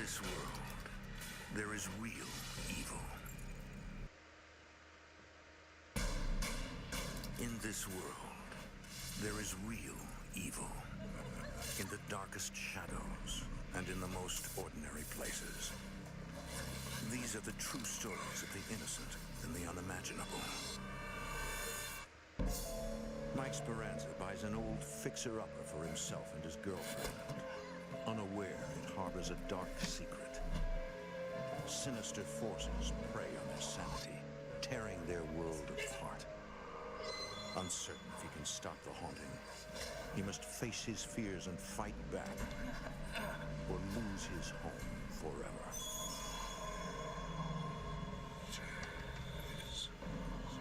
this world, there is real evil. In this world, there is real evil. In the darkest shadows and in the most ordinary places. These are the true stories of the innocent and the unimaginable. Mike Speranza buys an old fixer-upper for himself and his girlfriend, unaware it harbors a dark secret. Sinister forces prey on their sanity, tearing their world apart. Uncertain if he can stop the haunting, he must face his fears and fight back, or lose his home forever.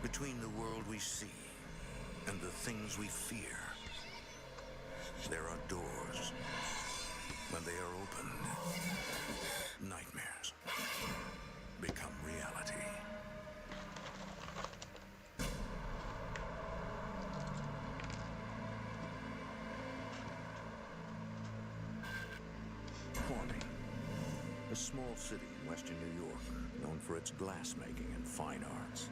Between the world we see and the things we fear, there are doors. When they are opened, nightmares become reality. Corning, a small city in western New York, known for its glassmaking and fine arts.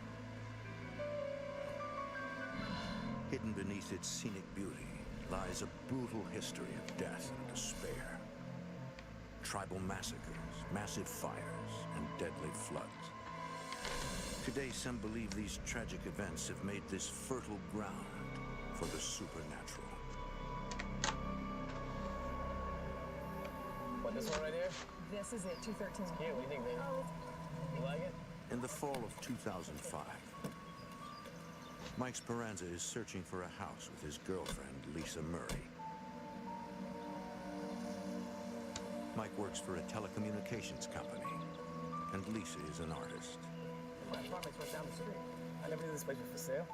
Hidden beneath its scenic beauty lies a brutal history of death and despair. Tribal massacres, massive fires, and deadly floods. Today, some believe these tragic events have made this fertile ground for the supernatural. What, this one right here? This is it, 213. Yeah, what do you think, baby? You like it? In the fall of 2005, Mike Speranza is searching for a house with his girlfriend, Lisa Murray. Mike works for a telecommunications company, and Lisa is an artist. My apartment's right down the street. I never knew this place was for sale.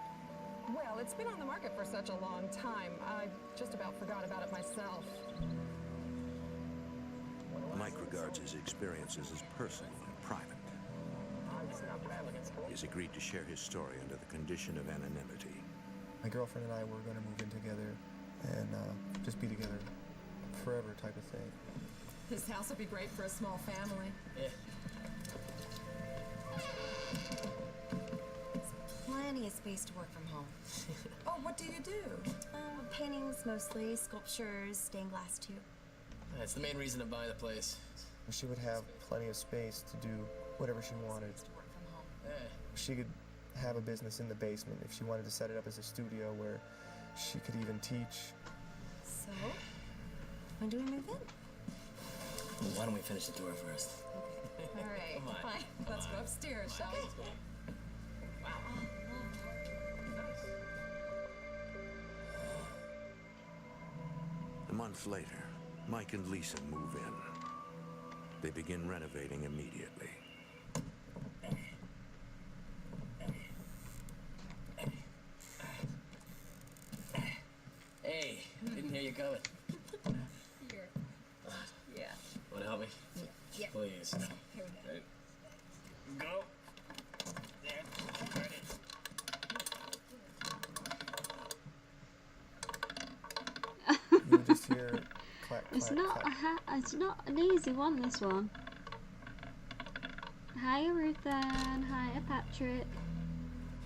Well, it's been on the market for such a long time. I just about forgot about it myself. Mike regards his experiences as personal and private. It's not bad looking. He's agreed to share his story under the condition of anonymity. My girlfriend and I were going to move in together and just be together forever type of thing. This house would be great for a small family. Yeah. Plenty of space to work from home. Oh, what do you do? Paintings mostly, sculptures, stained glass too. That's the main reason to buy the place. She would have plenty of space to do whatever she wanted. To work from home. Yeah. She could have a business in the basement if she wanted to set it up as a studio where she could even teach. So, when do we move in? Well, why don't we finish the tour first? All right, Come on. fine. Let's go upstairs, shall we? A month later, Mike and Lisa move in. They begin renovating immediately. Hey, didn't hear you coming. Here. Yeah. Want to help me? Yeah. Please. Here we go. Ready? Go. There. Ready. You would just hear clack, clack, It's not clack. it's not an easy one, this one. Hiya Ruthann, hiya Patrick.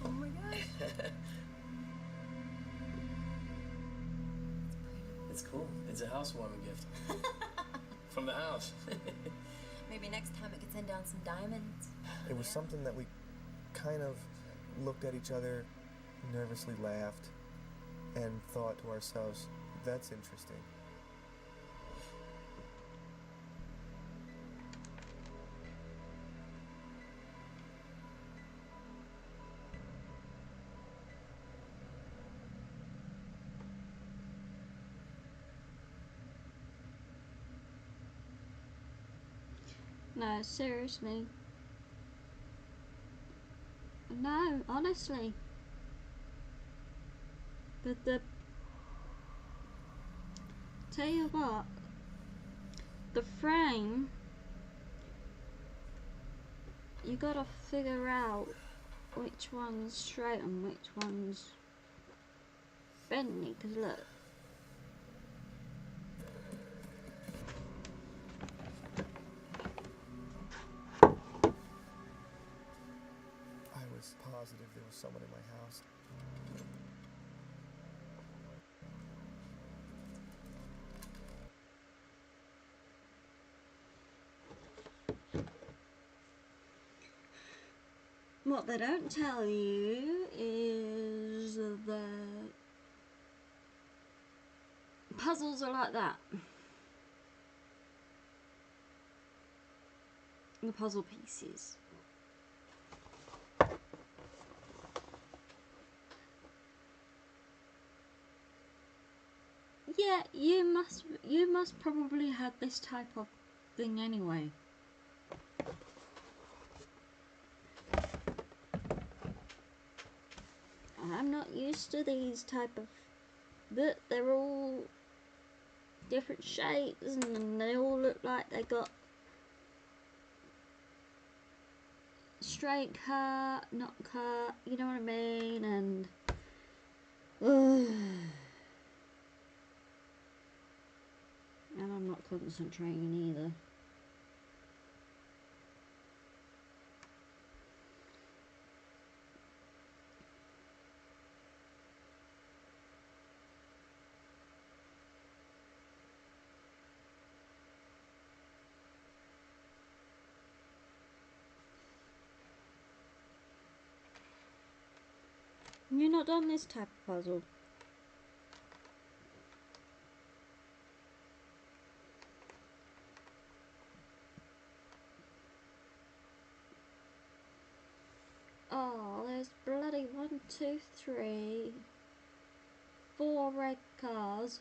Oh my gosh. It's cool. It's a housewarming gift. From the house. Maybe next time I could send down some diamonds. It was something that we kind of looked at each other, nervously laughed, and thought to ourselves, that's interesting. No, seriously. No, honestly. The tell you what, the frame, you gotta figure out which one's straight and which one's bendy, because look. positive there was someone in my house. What they don't tell you is that puzzles are like that. The puzzle pieces. Yeah, you must probably have this type of thing anyway. I'm not used to these type of, but they're all different shapes and they all look like they got straight cut, not cut, you know what I mean, and and I'm not concentrating either. You're not done this type of puzzle. Oh, there's bloody 1, 2, 3, 4 red cars,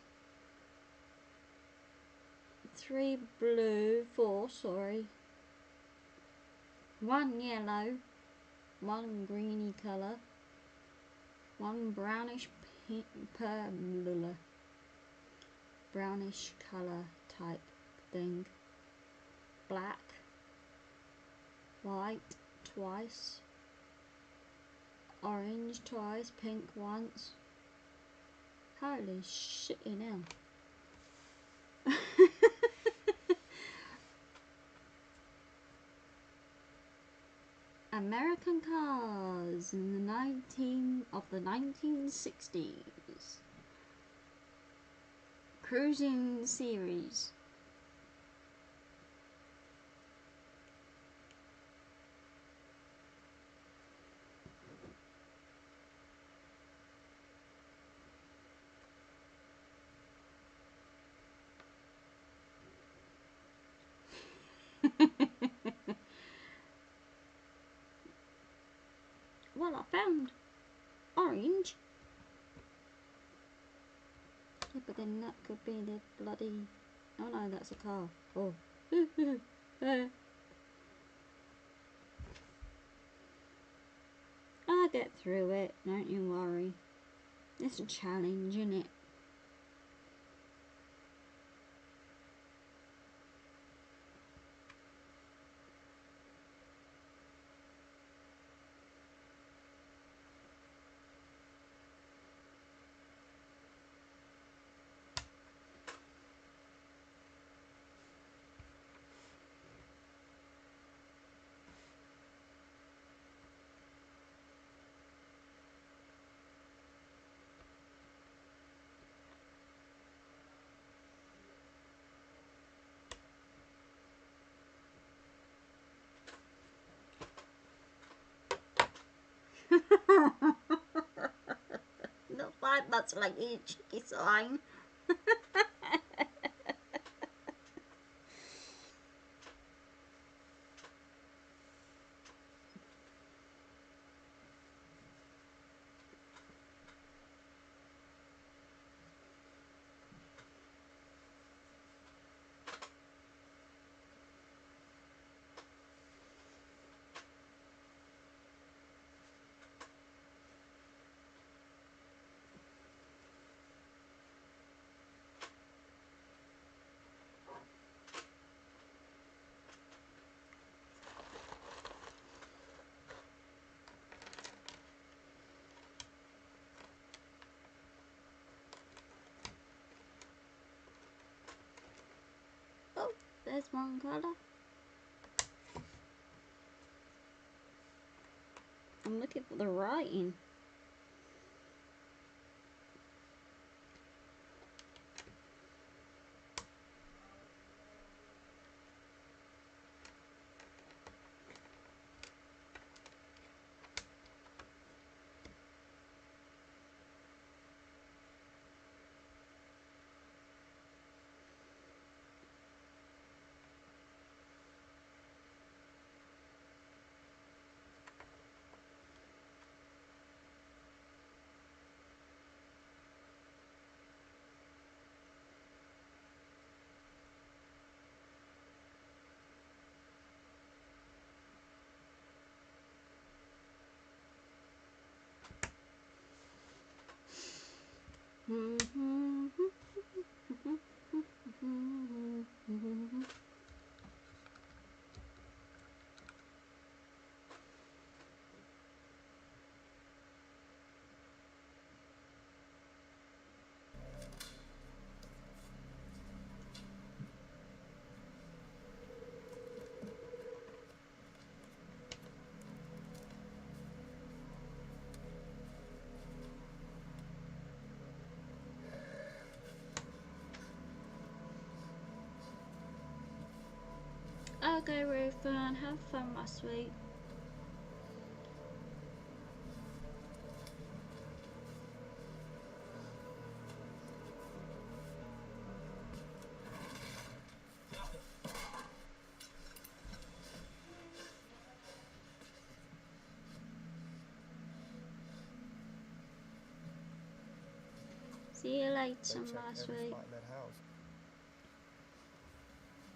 3 blue, 4, sorry, 1 yellow, 1 greeny colour, 1 brownish pink, brownish colour type thing, black, white twice, orange twice, pink once. Holy shit, you know. American cars in the 1960s. Cruising series. Well, I found orange. Yeah, but then that could be the bloody... Oh no, that's a car. Oh. I'll get through it, don't you worry. It's a challenge, isn't it? Not that much like a cheeky sign. Oh, there's one colour. I'm looking for the writing. Okay, Ruthan, have fun, my sweet. See you later, I checked my every sweet. spot in that house.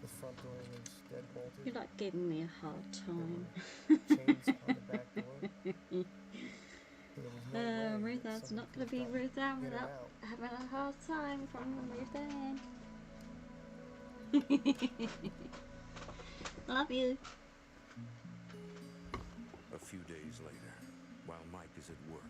The front door was dead bolted. You're like giving me a hard time. Chains on the back door. There was no way that Ruthan's somebody not could gonna have be gotten Ruthan in and without out. having a hard time from Ruthan. Love you. A few days later, while Mike is at work,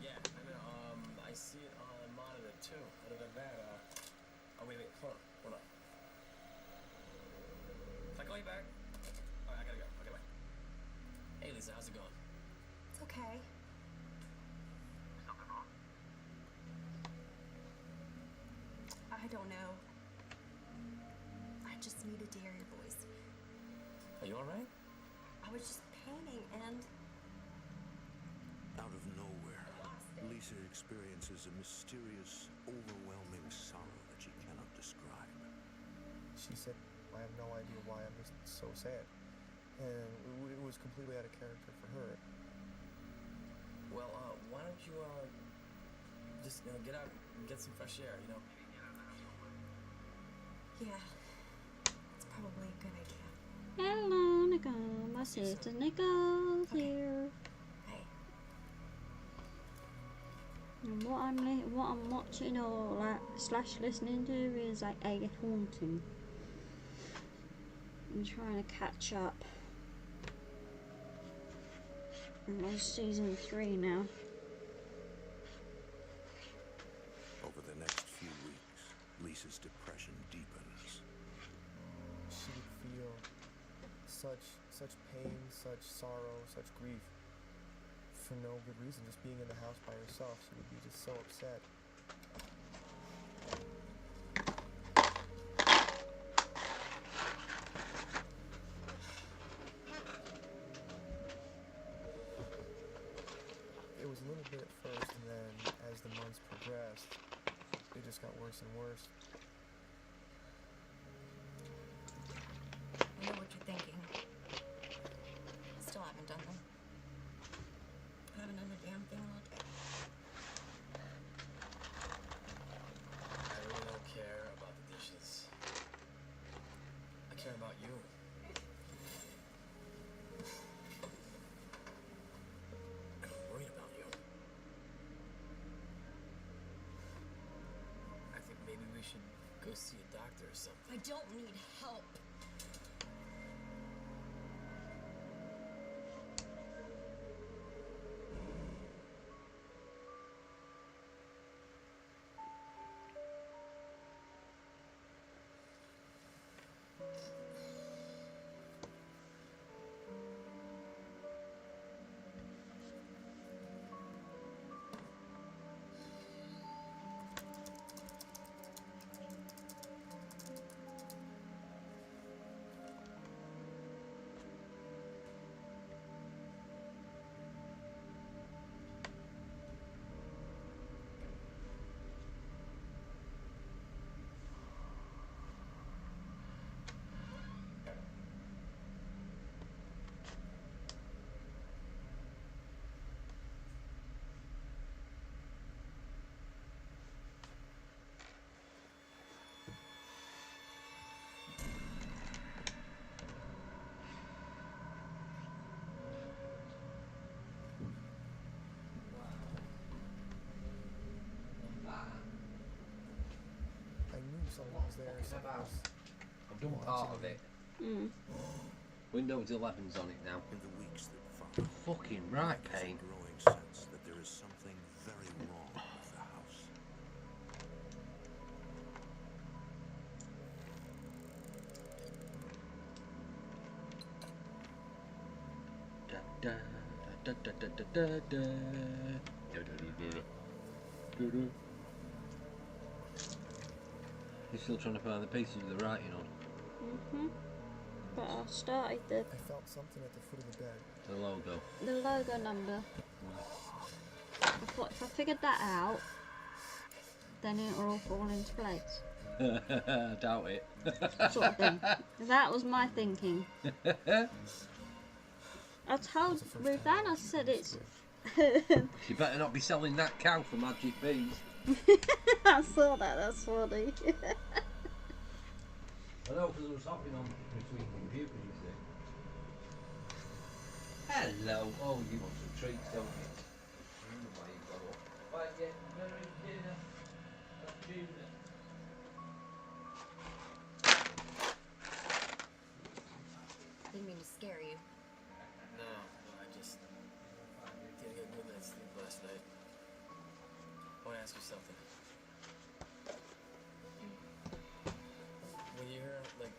Yeah, I see it on monitor too. Other than that, oh wait, hold on. Can I call you back? Alright, I gotta go. Okay, bye. Hey Lisa, how's it going? It's okay. Something wrong? I don't know. I just needed to hear your voice. Are you alright? I was just painting and out of nowhere, Lisa experiences a mysterious, overwhelming sorrow that she cannot describe. She said, I have no idea why I'm just so sad. And it was completely out of character for her. Well, why don't you, just, get out and get some fresh air, yeah, it's probably a good idea. Hello, Nicole. My sister Nicole's here. Hey, And what I'm watching or slash listening to is like A Haunting. I'm trying to catch up. I'm on season 3 now. Over the next few weeks, Lisa's depression deepens. She would feel such pain, such sorrow, such grief for no good reason. Just being in the house by herself, she would be just so upset. It was a little bit at first, and then as the months progressed, it just got worse and worse. done them. I haven't done a damn thing all day. I really don't care about the dishes. I care about you. I'm worried about you. I think maybe we should go see a doctor or something. I don't need help. I knew someone was there. Someone was I've done part of it. Windows 11's on it now. In the weeks that follow, Fucking right there's a pain. growing sense that there is something very wrong with the house. Da, da, da, da, da, da, da, da. Do, do, do, do. Do, do. You're still trying to find the pieces of the writing on But I started I felt something at the foot of the bed. the logo. the logo number. I thought if I figured that out, then it'll all fall into place. Doubt it. Sort of thing. That was my thinking. I told Ruthann, I said it's. You better not be selling that cow for magic bees. I saw that, that's funny. I know, because there was something on between computers, you see. Hello. Oh, you want some treats, don't you? Why you got up? Why get very dinner? That's June. Didn't mean to scare you. No, I just didn't get a good night's sleep last night. I want to ask you something. When you're like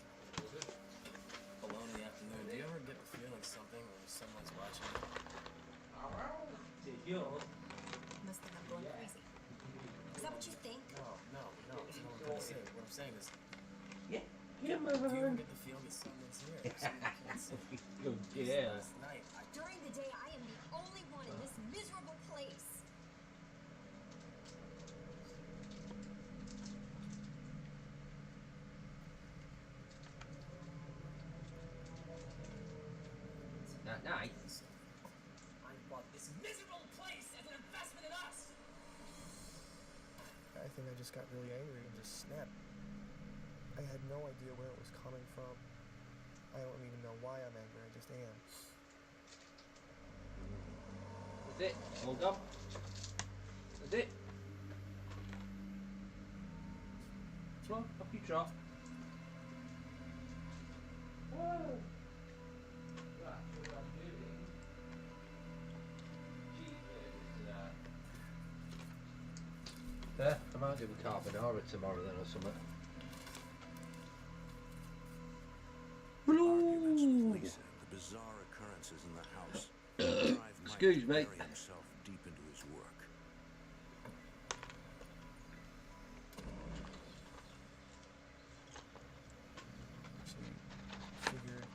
alone in the afternoon, do you ever get the feeling something or someone's watching you? Must think I'm going crazy. Is that what you think? No, that's not what I'm gonna say. What I'm saying is, Yeah. do you ever get the feeling that someone's here? Someone you can't see? Yeah. Last night, During the day, I am the only one in this miserable place. That night. I bought this miserable place as an investment in us. I think I just got really angry and just snapped. I had no idea where it was coming from. I don't even know why I'm angry, I just am. That's it. All done. That's it. Come on, up you trot. Oh. Right, what I'm doing. Cheeseburgers today. Yeah, I might do a carbonara tomorrow then or something. Arguments with Lisa and the bizarre occurrences in the house drive Mike Excuse to me. bury himself deep into his work. She figured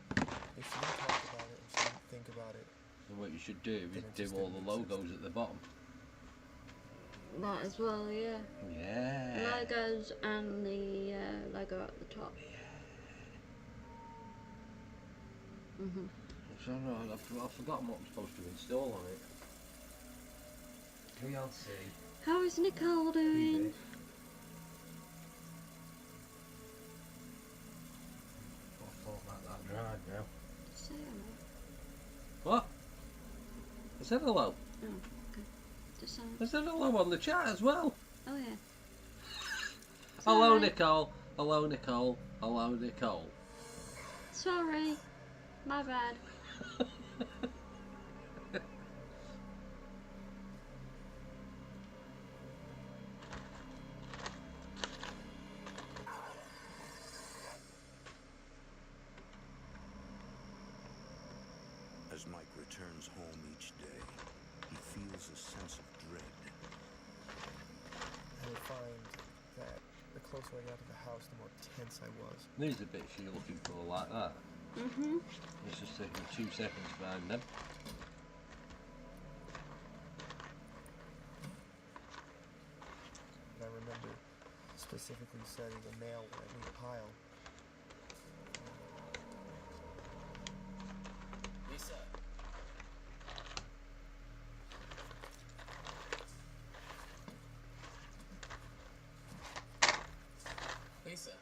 if she didn't talk about it and she didn't think about it, And what you should do is Then it do just all didn't the exist. logos at the bottom. That as well, yeah. Yeah. Logos and the logo at the top. If So no, I've forgotten what I'm supposed to install on it. VLC. How is Nicole doing? I'll format that drive now. Say hello. What? I said hello. Oh, okay. Just I said hello on the chat as well. Oh yeah. Hello, Sorry. Nicole. Hello, Nicole. Hello, Nicole. Sorry. My bad. As Mike returns home each day, he feels a sense of dread. I would find that the closer I got to the house, the more tense I was. These are bits you're looking for like that. Mhm. It's just taking 2 seconds to find them. And I remember specifically setting a nail in a neat pile. Lisa. Lisa.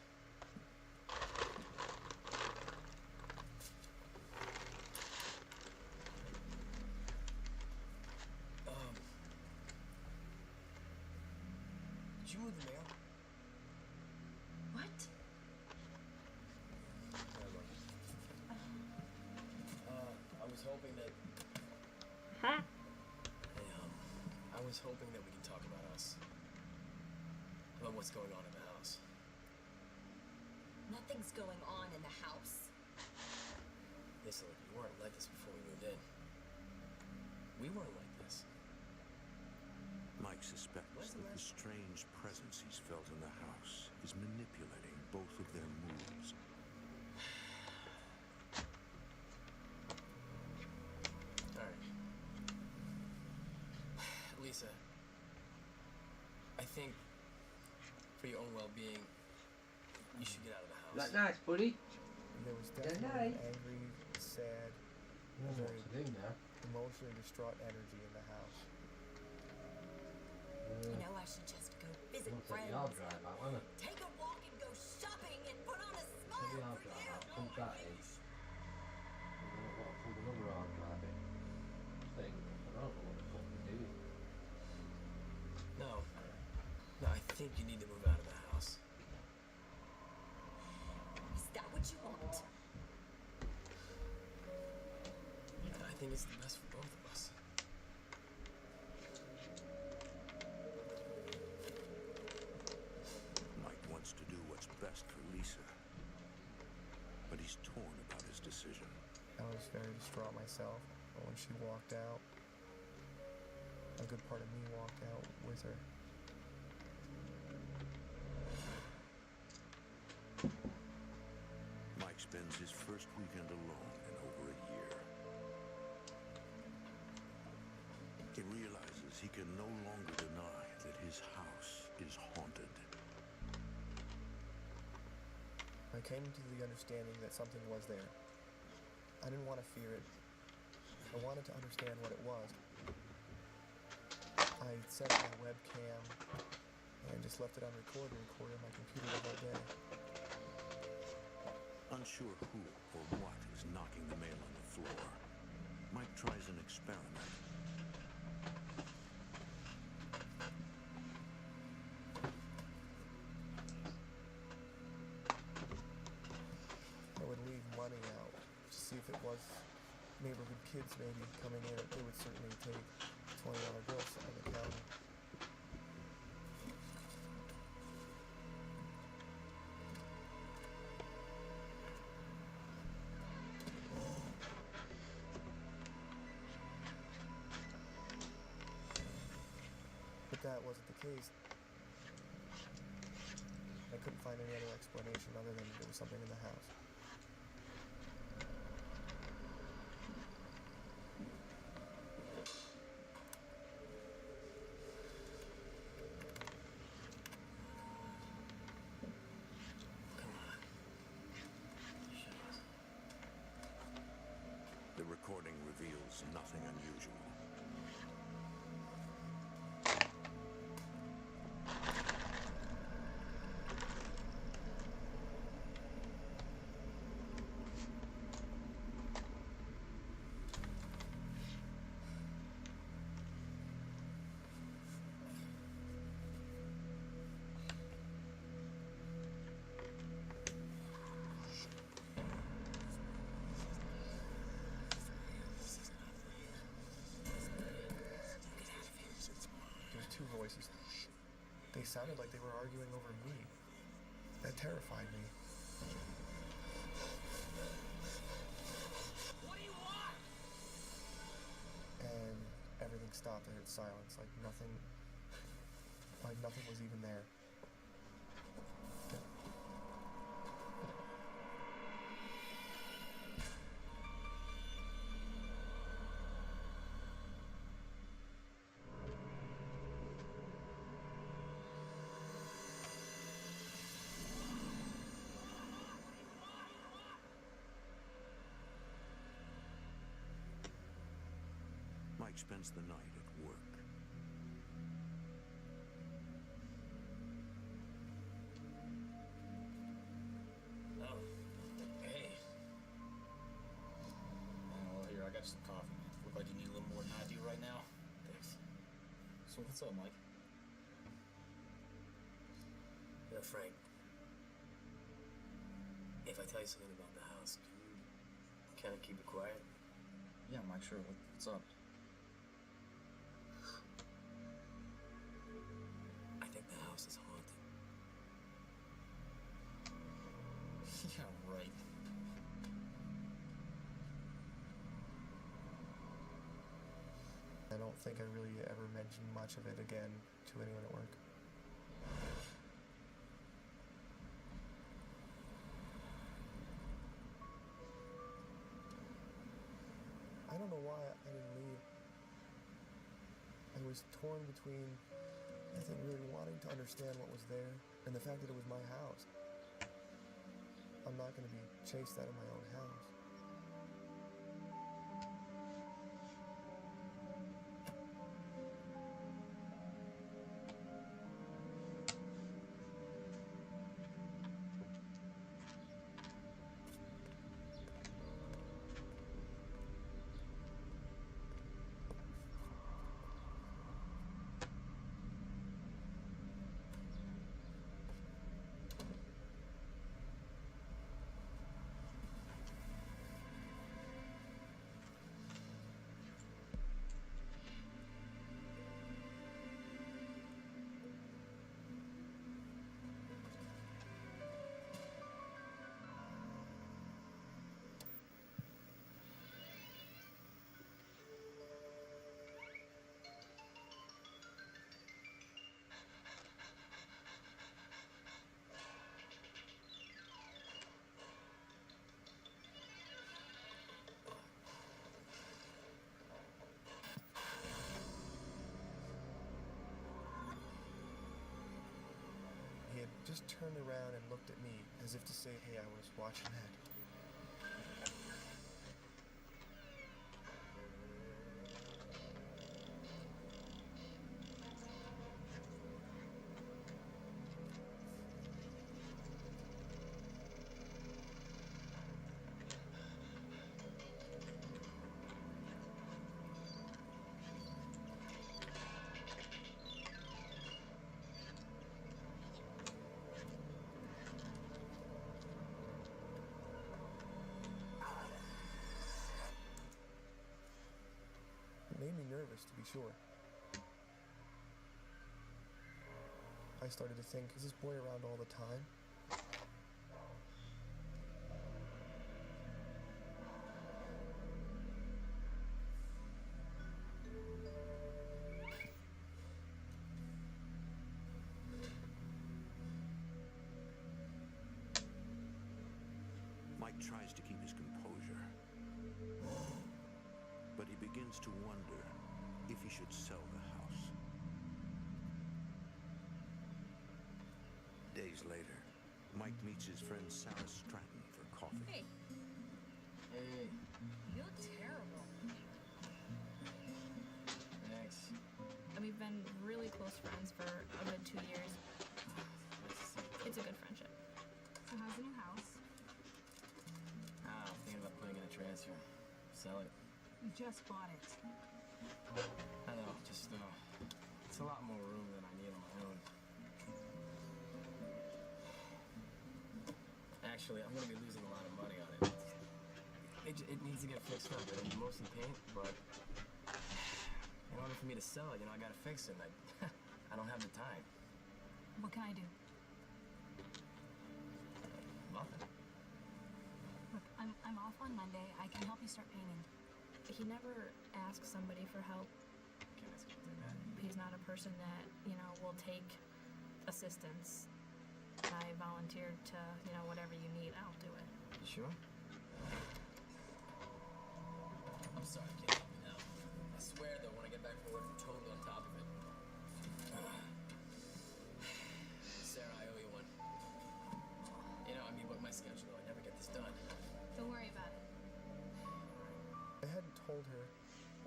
Did you move the mail? What? Never mind. I was hoping that Ha. I was hoping that we can talk about us. About what's going on in the house. Nothing's going on in the house. Listen, look, you weren't like this before we moved in. We weren't like this. Mike suspects that the strange presence he's felt in the house is manipulating both of their moves. Alright. Lisa, I think for your own well-being, you should get out of the house. Is that nice, buddy? And there was Yeah, definitely nice. an angry, sad, You know what very to do now. emotionally distraught energy in the house. You know, I should just go visit I'll take friends. the hard drive out, won't I? Take a walk and go shopping and put on a Take the smile hard for drive you. out, plug that in. And then I've got to plug another hard drive in. Thing. I don't know what the fuck we're doing. No. No, I think you need to move out of the house. Is that what you want? I think it's the best for both of us. Mike wants to do what's best for Lisa, but he's torn about his decision. I was very distraught myself, but when she walked out, a good part of me walked out with her. Mike spends his first weekend alone in over a year. He realizes he can no longer deny that his house is haunted. I came to the understanding that something was there. I didn't want to fear it. I wanted to understand what it was. I set up my webcam and just left it on record and recorded on my computer the whole day. Unsure who or what is knocking the mail on the floor, Mike tries an experiment. I would leave money out to see if it was neighborhood kids maybe coming in. They would certainly take $20 bills on the counter. But that wasn't the case. I couldn't find any other explanation other than there was something in the house. Come on. Show us. The was nothing unusual. There's two voices. They sounded like they were arguing over me. That terrified me. What do you want? And everything stopped. I heard silence, like nothing was even there. Mike spends the night at work. Oh, hey. Well, here, I got some coffee, man. Look like you need a little more than I do right now. Thanks. So what's up, Mike? You know, Frank, if I tell you something about the house, can you kind of keep it quiet? Yeah, Mike, sure. What's up? I think the house is haunted. Yeah, right. I don't think I really ever mentioned much of it again to anyone at work. I don't know why I didn't leave. I was torn between, I think, really wanting to understand what was there and the fact that it was my house. I'm not going to be chased out of my own house. He had just turned around and looked at me as if to say, hey, I was watching that. It made me nervous, to be sure. I started to think, is this boy around all the time? Mike tries to keep his composure, but he begins to wonder if he should sell the house. Days later, Mike meets his friend Sarah Stratton for coffee. Hey, Hey, you look terrible. sell it. You just bought it. I know, just, it's a lot more room than I need on my own. Actually, I'm gonna be losing a lot of money on it. It needs to get fixed up. It needs mostly paint, but in order for me to sell it, I gotta fix it. I don't have the time. What can I do? Nothing. Look, I'm off on Monday. I can help you start painting. He never asks somebody for help. Can't ask you to do that. He's not a person that, will take assistance. I volunteered to, whatever you need, I'll do it. You sure? I'm sorry, I can't help you now. I swear, though, when I get back from work, I'm totally on top of it. Sarah, I owe you one. But my schedule, I never get this done. Don't worry about it. I hadn't told her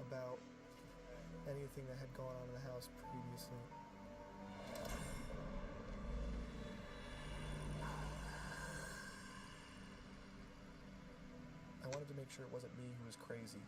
about anything that had gone on in the house previously. I wanted to make sure it wasn't me who was crazy.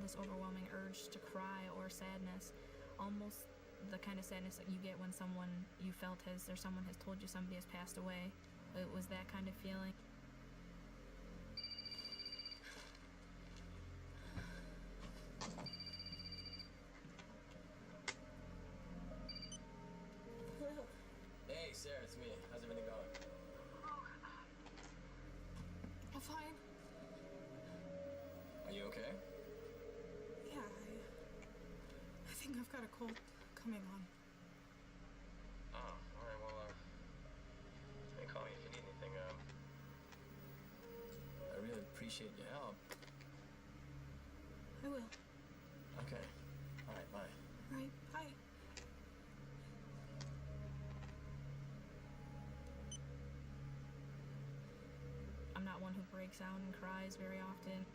This overwhelming urge to cry or sadness, almost the kind of sadness that you get when someone you felt someone has told you somebody has passed away. It was that kind of feeling. Hey, Sarah, it's me. How's everything going? I'm fine. Are you okay? Yeah, I think I've got a cold coming on. Oh, alright, well, hey, call me if you need anything. I really appreciate your help. I will. Okay. Alright, bye. Right, bye. I'm not one who breaks out and cries very often.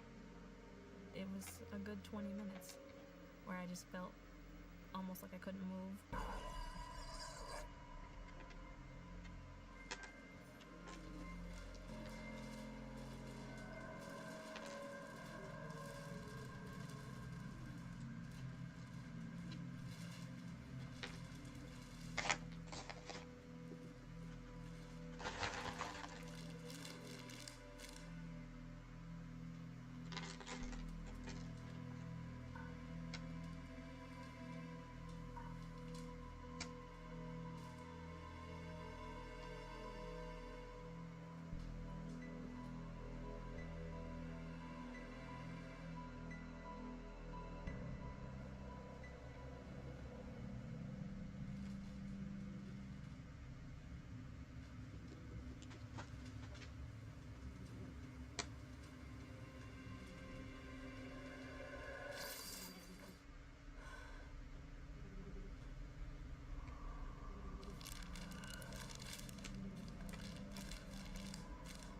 It was a good 20 minutes where I just felt almost like I couldn't move.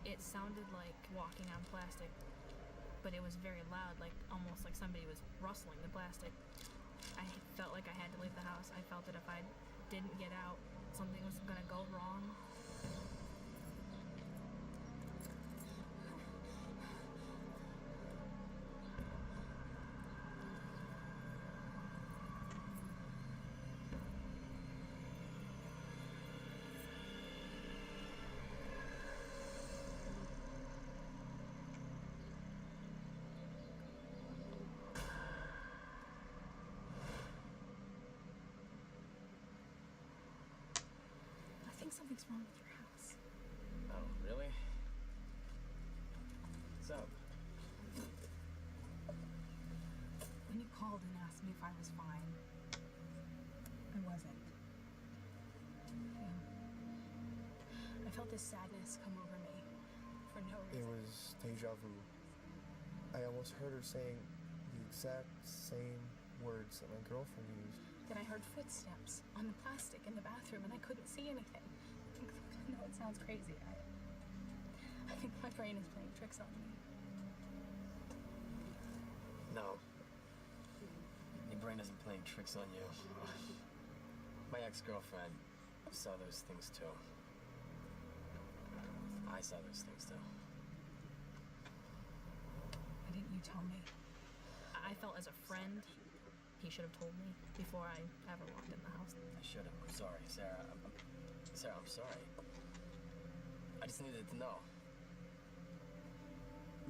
It sounded like walking on plastic, but it was very loud, almost like somebody was rustling the plastic. I felt like I had to leave the house. I felt that if I didn't get out, something was gonna go wrong. Something's wrong with your house. Oh, really? What's up? When you called and asked me if I was fine, I wasn't. Yeah. I felt this sadness come over me for no It reason. was deja vu. I almost heard her saying the exact same words that my girlfriend used. Then I heard footsteps on the plastic in the bathroom and I couldn't see anything. I know it sounds crazy. I think my brain is playing tricks on me. No. Your brain isn't playing tricks on you. My ex-girlfriend saw those things too. I saw those things too. Why didn't you tell me? I felt as a friend, he should have told me before I ever walked in the house. I should have. I'm sorry, Sarah. Sarah, I'm sorry. I just needed to know.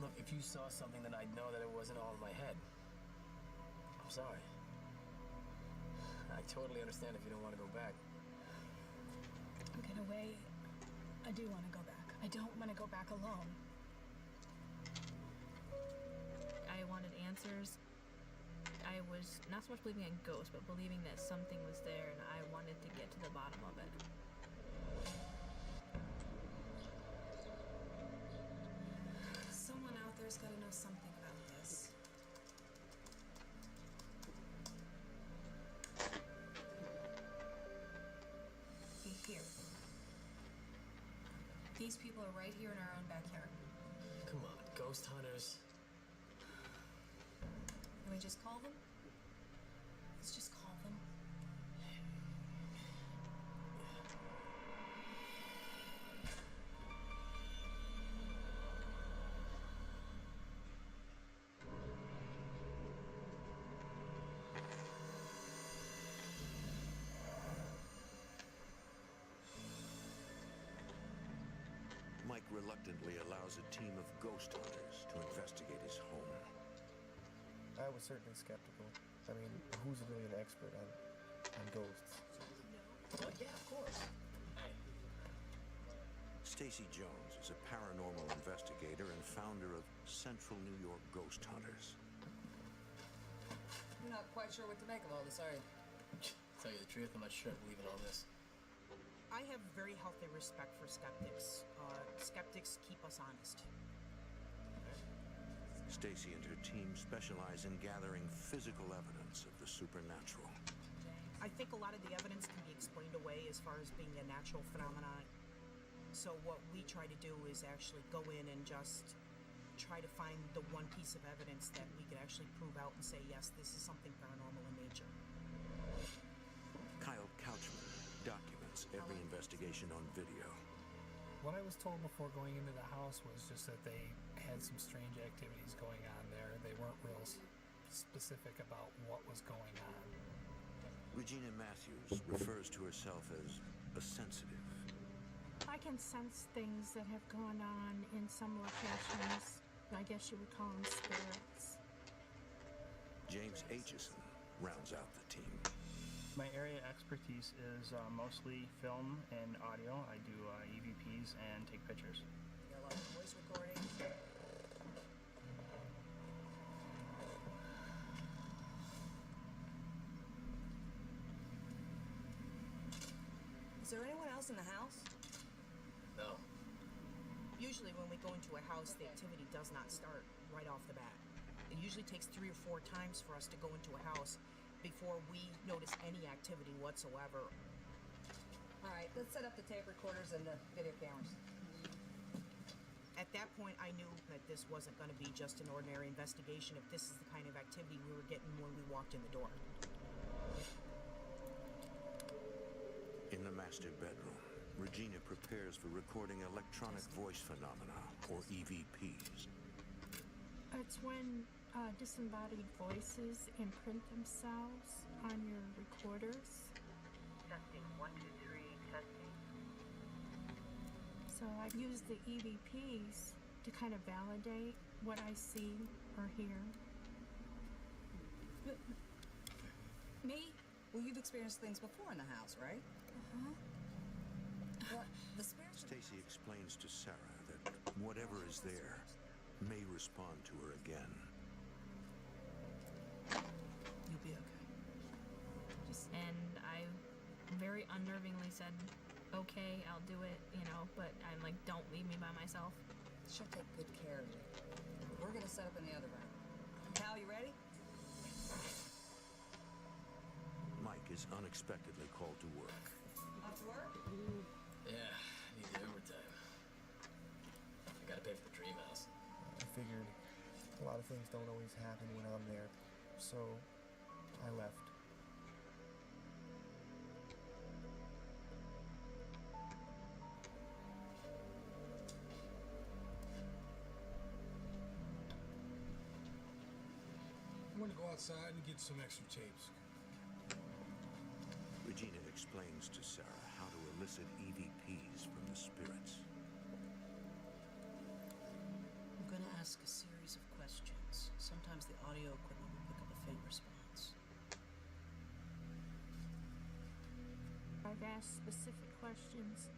Look, if you saw something, then I'd know that it wasn't all in my head. I'm sorry. I totally understand if you don't want to go back. In a way, I do want to go back. I don't want to go back alone. I wanted answers. I was not so much believing in ghosts, but believing that something was there, and I wanted to get to the bottom of it. Someone out there's got to know something about this. Here. These people are right here in our own backyard. Come on, ghost hunters. Can we just call them? Let's just call them. Mike reluctantly allows a team of ghost hunters to investigate his home. I was certainly skeptical. I mean, who's really an expert on ghosts? Well, yeah, of course. Hey. Stacy Jones is a paranormal investigator and founder of Central New York Ghost Hunters. I'm not quite sure what to make of all this, are you? Tell you the truth, I'm not sure I believe in all this. I have very healthy respect for skeptics. Skeptics keep us honest. Stacy and her team specialize in gathering physical evidence of the supernatural. I think a lot of the evidence can be explained away as far as being a natural phenomenon. So what we try to do is actually go in and just try to find the one piece of evidence that we could actually prove out and say, yes, this is something paranormal in nature. Kyle Couchman documents every investigation on video. What I was told before going into the house was just that they had some strange activities going on there. They weren't real specific about what was going on. Regina Matthews refers to herself as a sensitive. I can sense things that have gone on in some locations. I guess you would call them spirits. James Aitchison rounds out the team. My area expertise is mostly film and audio. I do EVPs and take pictures. You got a lot of voice recordings. Is there anyone else in the house? No. Usually when we go into a house, the activity does not start right off the bat. It usually takes 3 or 4 times for us to go into a house before we notice any activity whatsoever. All right, let's set up the tape recorders and the video cameras. At that point, I knew that this wasn't going to be just an ordinary investigation if this is the kind of activity we were getting when we walked in the door. In the master bedroom, Regina prepares for recording electronic voice phenomena, or EVPs. It's when disembodied voices imprint themselves on your recorders. Testing 1, 2, 3, testing. So I've used the EVPs to kind of validate what I see or hear. Me? Well, you've experienced things before in the house, right? Uh-huh. What? The spirits? Stacy explains to Sarah that whatever is there may respond to her again. You'll be okay. And I very unnervingly said, okay, I'll do it, you know, but I'm like, don't leave me by myself. She'll take good care of you. We're gonna set up in the other room. Hal, you ready? Mike is unexpectedly called to work. Off to work? Yeah, need the overtime. I gotta pay for the dream house. I figured a lot of things don't always happen when I'm there, so I left. I'm gonna go outside and get some extra tapes. Regina explains to Sarah how to elicit EVPs from the spirits. I'm gonna ask a series of questions. Sometimes the audio equipment will pick up a faint response. I've asked specific questions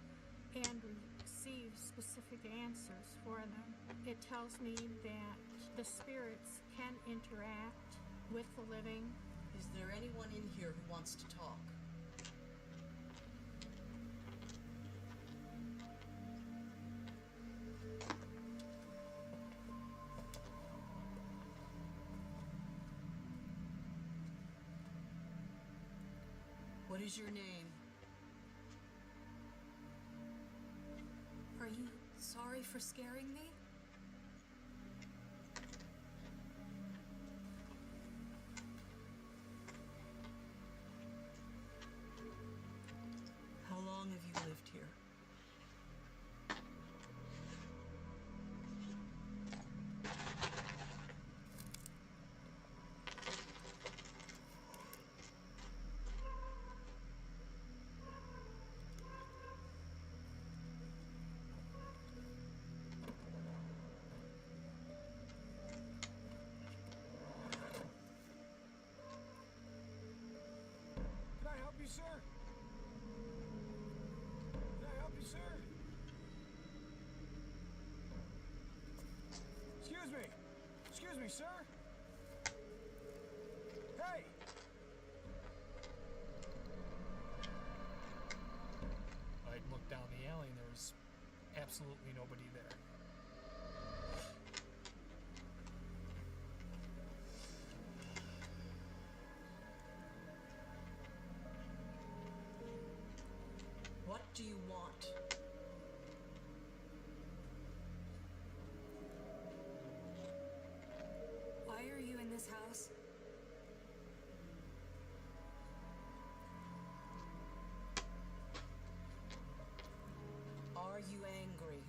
and received specific answers for them. It tells me that the spirits can interact with the living. Is there anyone in here who wants to talk? What is your name? Are you sorry for scaring me? How long have you lived here? Can I help you, sir? Can I help you, sir? Excuse me. Excuse me, sir. Hey! I looked down the alley and there was absolutely nobody there. What do you want? Why are you in this house? Are you angry?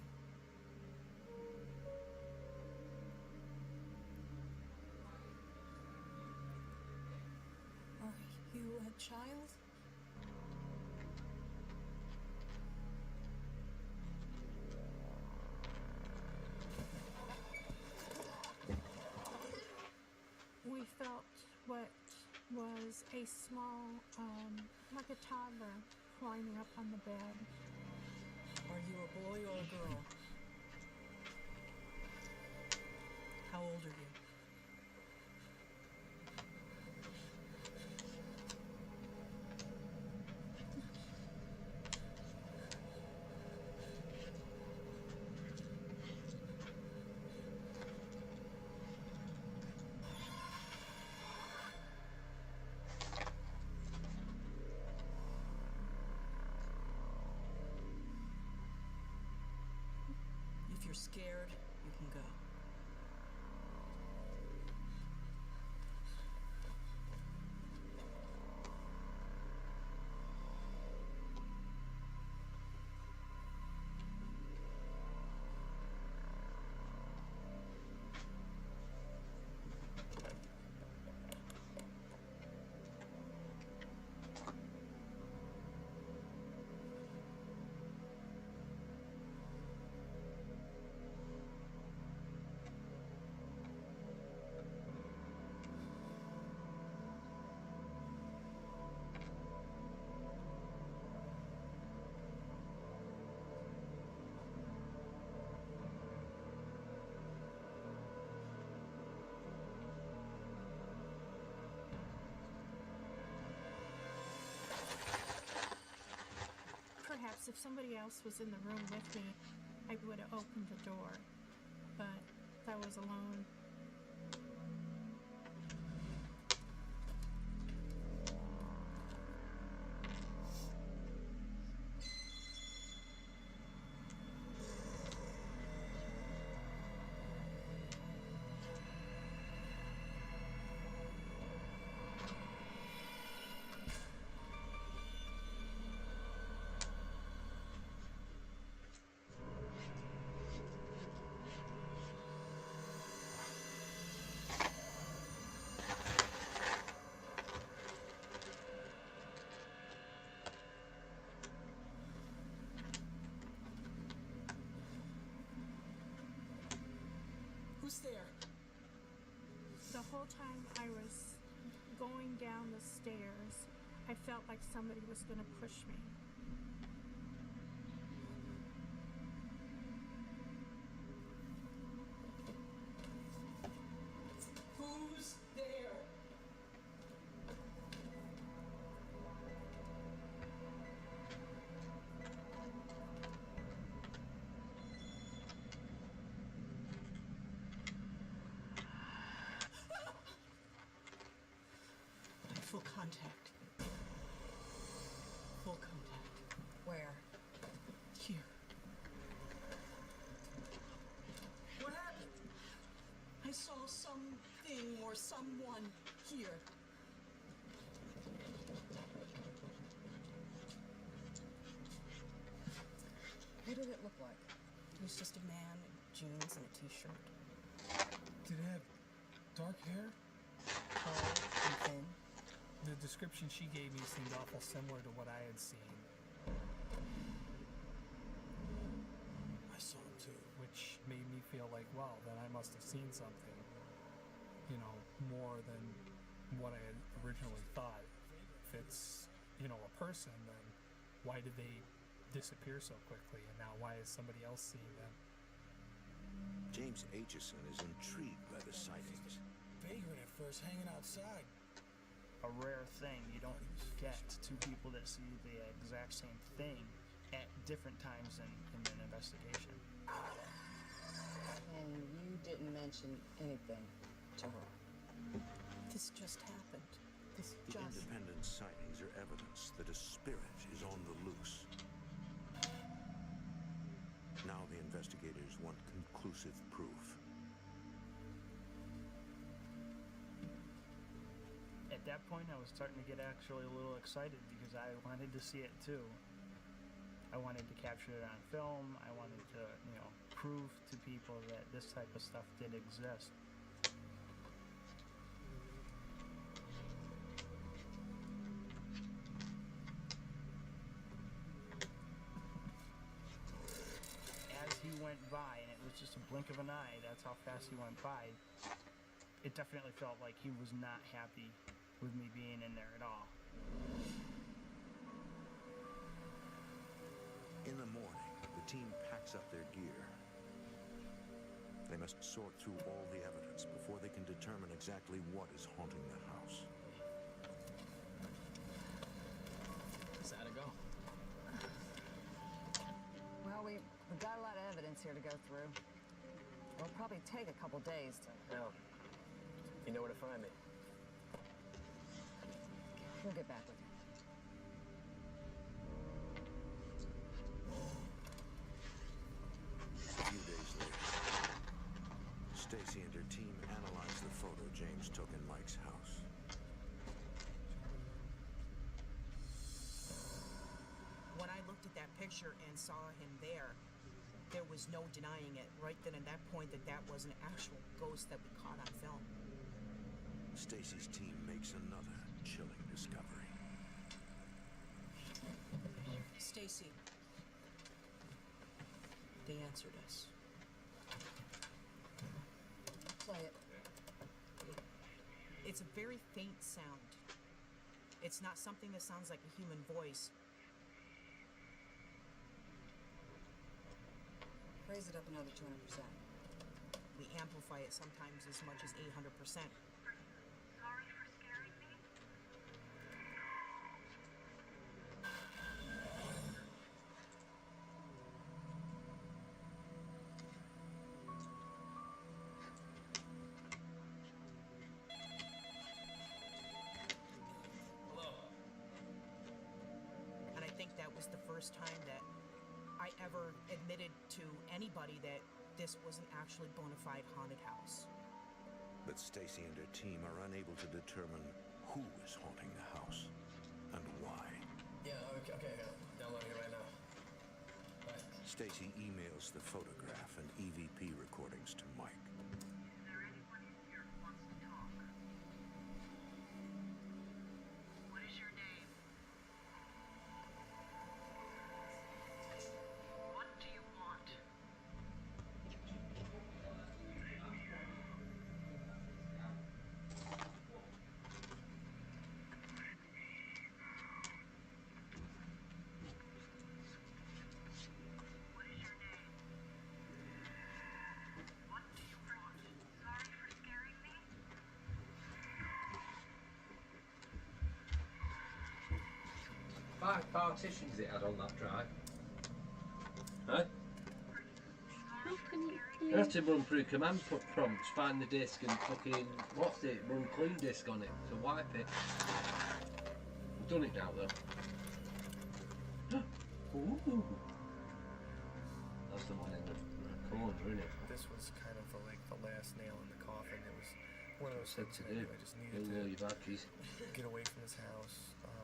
Are you a child? We felt what was a small, like a toddler, climbing up on the bed. Are you a boy or a girl? How old are you? If you're scared, you can go. perhaps if somebody else was in the room with me, I would have opened the door. But I was alone. Who's there? The whole time I was going down the stairs, I felt like somebody was going to push me. Who's there? Full contact. Full contact. Where? Here. What happened? I saw something or someone here. What did it look like? It was just a man in jeans and a t-shirt. Did it have dark hair? Tall and thin. The description she gave me seemed awful similar to what I had seen. I saw him too. Which made me feel like, well, then I must have seen something, more than what I had originally thought. If it's, a person, then why did they disappear so quickly? And now why is somebody else seeing them? James Aitchison is intrigued by the sightings. Vagrant at first, hanging outside. A rare thing. You don't get two people that see the exact same thing at different times in an investigation. And you didn't mention anything to her. This just happened. This The just... independent sightings are evidence that a spirit is on the loose. Now the investigators want conclusive proof. At that point, I was starting to get actually a little excited because I wanted to see it too. I wanted to capture it on film. I wanted to, prove to people that this type of stuff did exist. As he went by, and it was just a blink of an eye, that's how fast he went by, it definitely felt like he was not happy with me being in there at all. In the morning, the team packs up their gear. They must sort through all the evidence before they can determine exactly what is haunting the house. Is that a go? Well, we've got a lot of evidence here to go through. It'll probably take a couple days to... Well, you know where to find me. We'll get back with you. A few days later, Stacy and her team analyze the photo James took in Mike's house. When I looked at that picture and saw him there was no denying it right then at that point that was an actual ghost that we caught on film. Stacy's team makes another chilling discovery. Stacy, they answered us. Play it. It's a very faint sound. It's not something that sounds like a human voice. Raise it up another 200%. We amplify it sometimes as much as 800%. Sorry for scaring me. first time that I ever admitted to anybody that this was an actually bona fide haunted house. But Stacy and her team are unable to determine who is haunting the house and why. Yeah, okay, downloading it right now. Bye. Stacy emails the photograph and EVP recordings to Mike. Is there anyone in here who wants to talk? What is your name? What do you want? What is your name? What do you want? Sorry for scaring me? Five partitions it had on that drive. Huh? How can you You have to run through command prompts, find the disk and fucking, what's it, run clean disk on it to wipe it. I've done it now though. Ooh. That's the one in the corner, isn't it? This was kind of the last nail in the coffin. It was one of those Said things to that I do. knew I just All needed your badges. to get away from this house,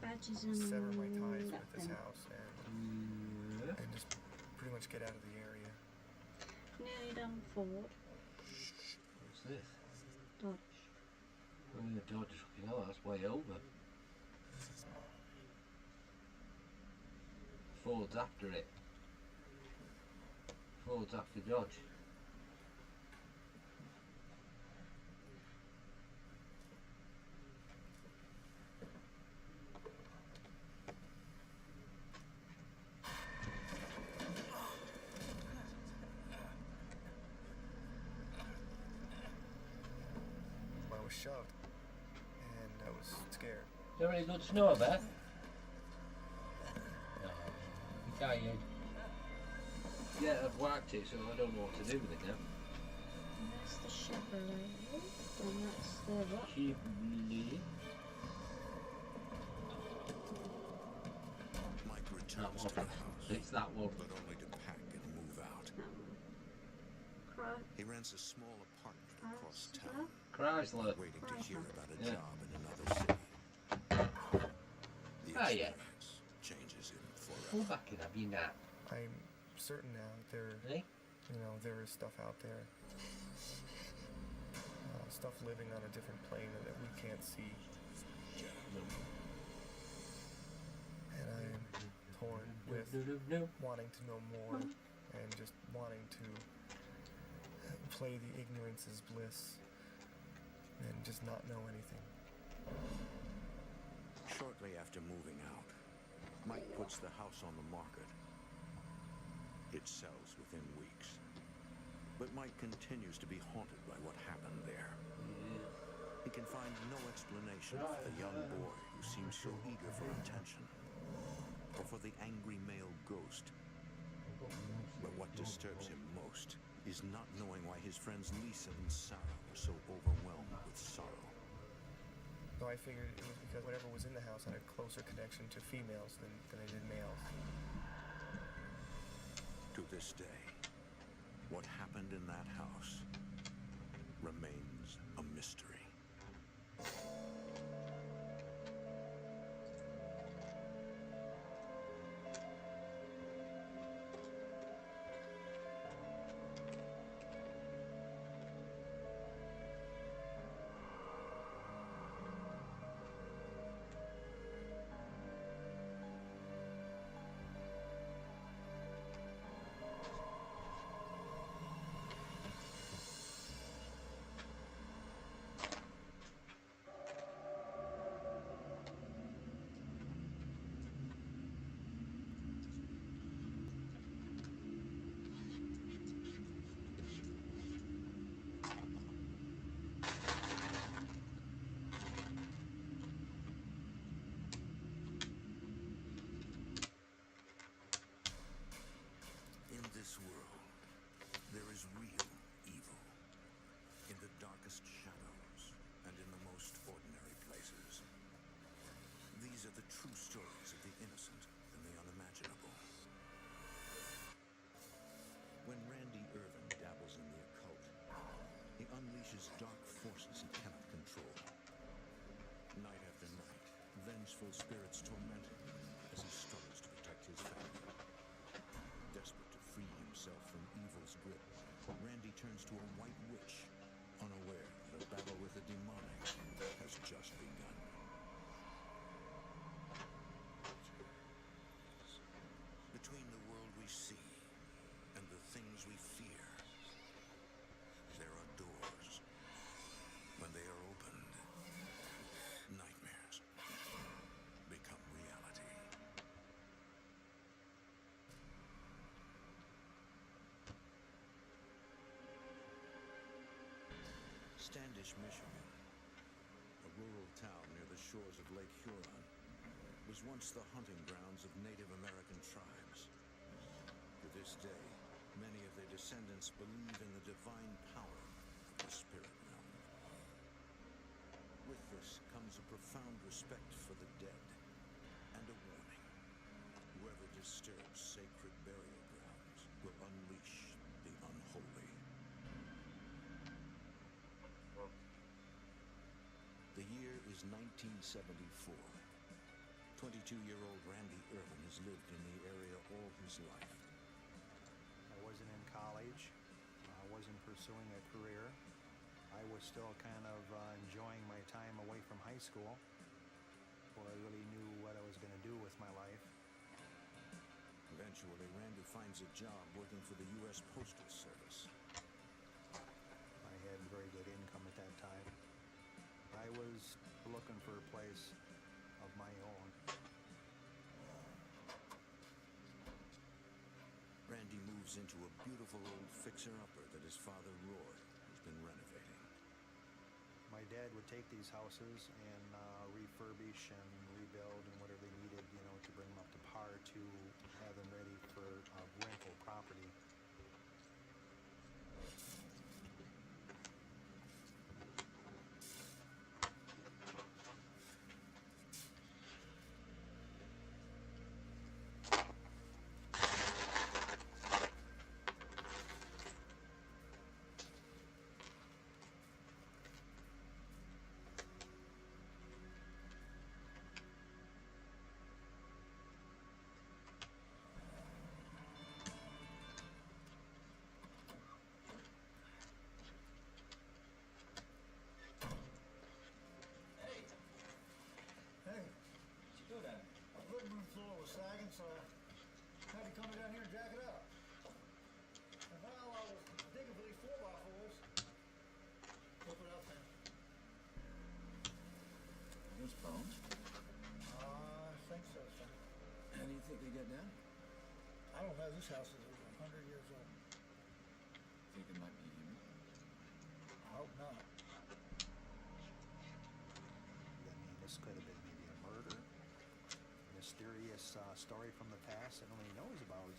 Badges and sever my ties with this nothing. house, and just pretty much get out of the area. Nearly done Ford. What's this? Dodge. Oh yeah, Dodge, fucking hell, that's way over. Ford's after it. Ford's after Dodge. I was shoved, and I was scared. Is there any good snow there? No. You tired? Yeah, I've wiped it, so I don't know what to do with it now. And that's the Chevrolet. And that's the what? Chevrolet. Mike returns to the house, It's that one. but only to pack and move out. He rents a small apartment across town, Chrysler. waiting to hear about a Yeah. job in another city. The Oh, yeah. experience changes him Pull forever. back in, have you now? I'm certain now that there is stuff out there. Stuff living on a different plane that we can't see. And I am torn with wanting to know more and just wanting to play the ignorance is bliss and just not know anything. Shortly after moving out, Mike puts the house on the market. It sells within weeks. But Mike continues to be haunted by what happened there. He can find no explanation for the young boy who seems so eager for attention, or for the angry male ghost. But what disturbs him most is not knowing why his friends Lisa and Sarah were so overwhelmed with sorrow. So I figured it was because whatever was in the house had a closer connection to females than they did males. To this day, what happened in that house remains a mystery. unleashes dark forces he cannot control. Night after night, vengeful spirits torment him as he struggles to protect his family. Desperate to free himself from evil's grip, Randy turns to a white witch, unaware that a battle with the demonic has just begun. Between the world we see and the things we fear, there are doors. When they are opened, nightmares become reality. Standish, Michigan, a rural town near the shores of Lake Huron, was once the hunting grounds of Native American tribes. To this day, many of their descendants believe in the divine power of the spirit realm. With this comes a profound respect for the dead and a warning. Whoever disturbs sacred burial grounds will unleash the unholy. The year is 1974. 22-year-old Randy Irvin has lived in the area all his life. I wasn't in college. I wasn't pursuing a career. I was still kind of enjoying my time away from high school before I really knew what I was going to do with my life. Eventually, Randy finds a job working for the U.S. Postal Service. I had very good income at that time. I was looking for a place of my own. Randy moves into a beautiful old fixer-upper that his father, Roy, has been renovating. My dad would take these houses and refurbish and rebuild and whatever they needed, to bring them up to par to have them ready for rental property. Sagging, so I had to come down here and jack it up. And while I was digging for these 4x4s, flip it out there. There's bones. I think so, son. How do you think they got down? I don't know. This house is over 100 years old. Think it might be human? I hope not. This could have been maybe a murder. Mysterious story from the past that nobody knows about.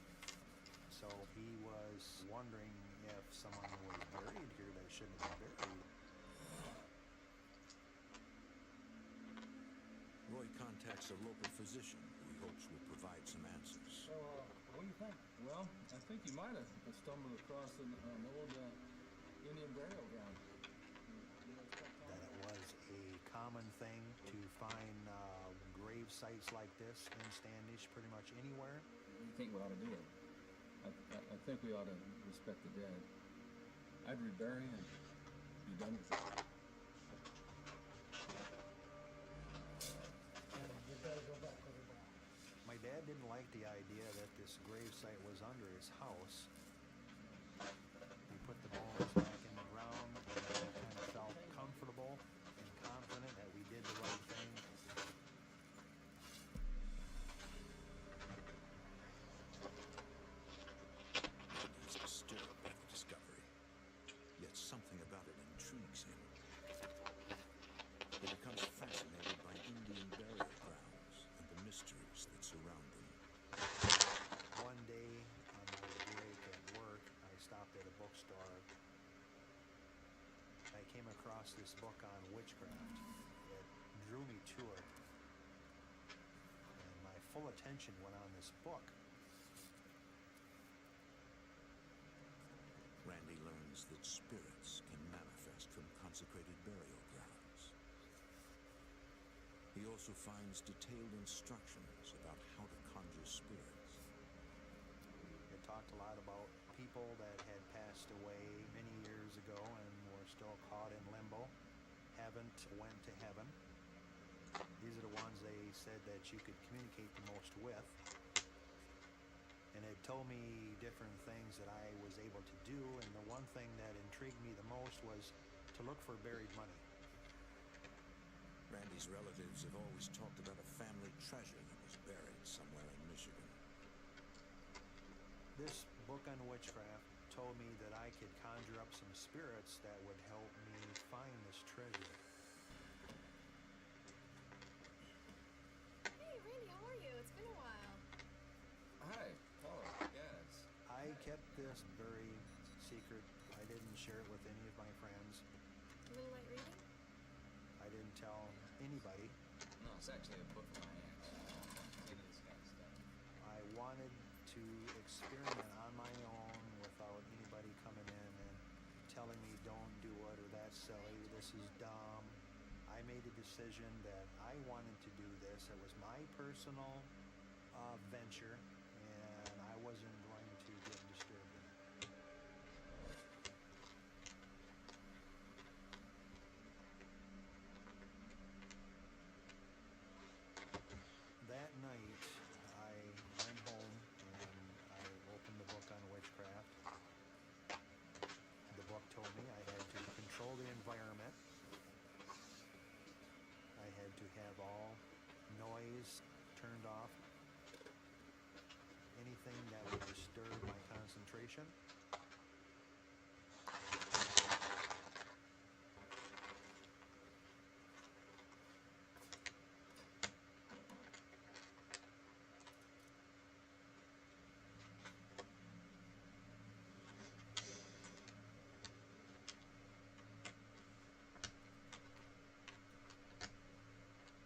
So he was wondering if someone was buried here that shouldn't have been buried. Roy contacts a local physician who he hopes will provide some answers. So, what do you think? Well, I think you might have stumbled across an old Indian burial ground. That it was a common thing to find grave sites like this in Standish pretty much anywhere. I think we ought to do it. I think we ought to respect the dead. I'd rebury and be done with it. My dad didn't like the idea that this grave site was under his house. We put the bones back in the ground and kind of felt comfortable and confident that we did the right thing. He's disturbed by the discovery, yet something about it intrigues him. He becomes fascinated by Indian burial grounds and the mysteries that surround them. One day on my break at work, I stopped at a bookstore. I came across this book on witchcraft. It drew me to it. And my full attention went on this book. Randy learns that spirits can manifest from consecrated burial grounds. He also finds detailed instructions about how to conjure spirits. It talked a lot about people that had passed away many years ago and were still caught in limbo, haven't went to heaven. These are the ones they said that you could communicate the most with. And it told me different things that I was able to do, and the one thing that intrigued me the most was to look for buried money. Randy's relatives have always talked about a family treasure that was buried somewhere in Michigan. This book on witchcraft told me that I could conjure up some spirits that would help me find this treasure. Hey, Randy, how are you? It's been a while. Hi, Paula. Yes. I kept this very secret. I didn't share it with any of my friends. A little light reading? I didn't tell anybody. No, it's actually a book for my ex. Into this kind of stuff. I wanted to experiment on my own without anybody coming in and telling me don't do it or that's silly, this is dumb. I made a decision that I wanted to do this. It was my personal venture, and I wasn't going to get disturbed in it. That night, I went home and I opened the book on witchcraft. The book told me I had to control the environment. I had to have all noise turned off. Anything that would disturb my concentration.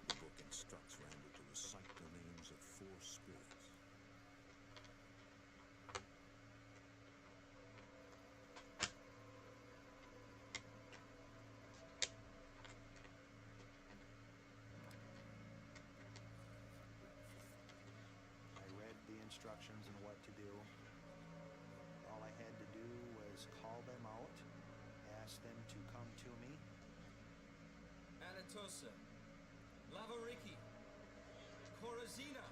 The book instructs Randy to recite the names of 4 spirits. I read the instructions and what to do. All I had to do was call them out, ask them to come to me. Anatosa, Lavariki, Corazina,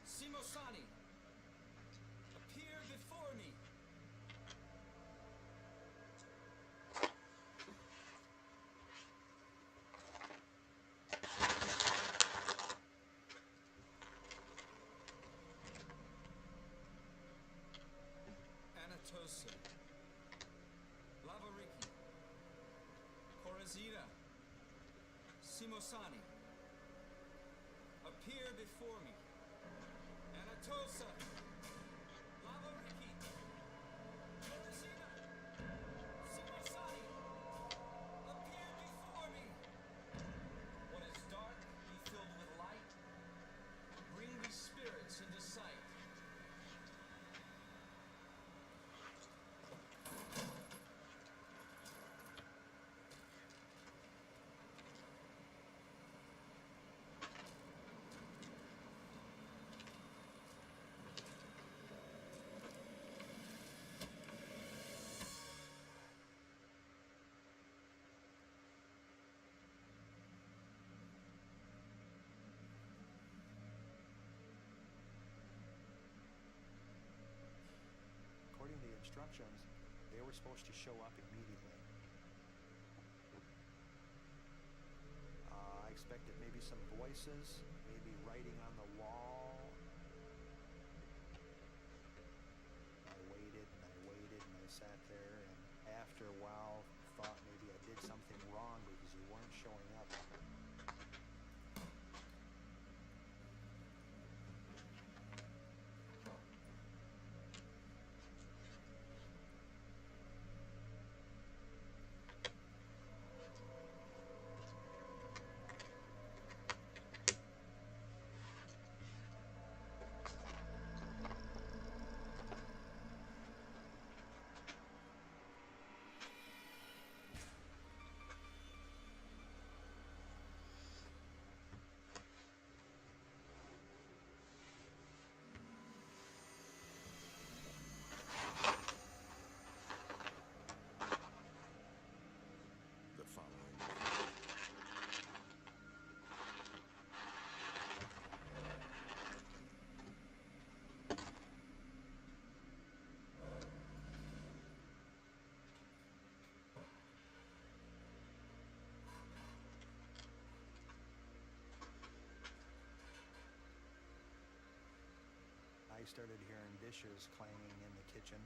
Simosani, appear before me. Anatosa, Lavariki, Corazina, Simosani, appear before me. Anatosa, Lavariki, Corazina, Simosani, appear before me. What is dark, be filled with light. Bring these spirits into sight. According to the instructions, they were supposed to show up immediately. I expected maybe some voices, maybe writing on the wall. I waited and I waited and I sat there, and after a while thought maybe I did something wrong because you weren't showing up. I started hearing dishes clanging in the kitchen.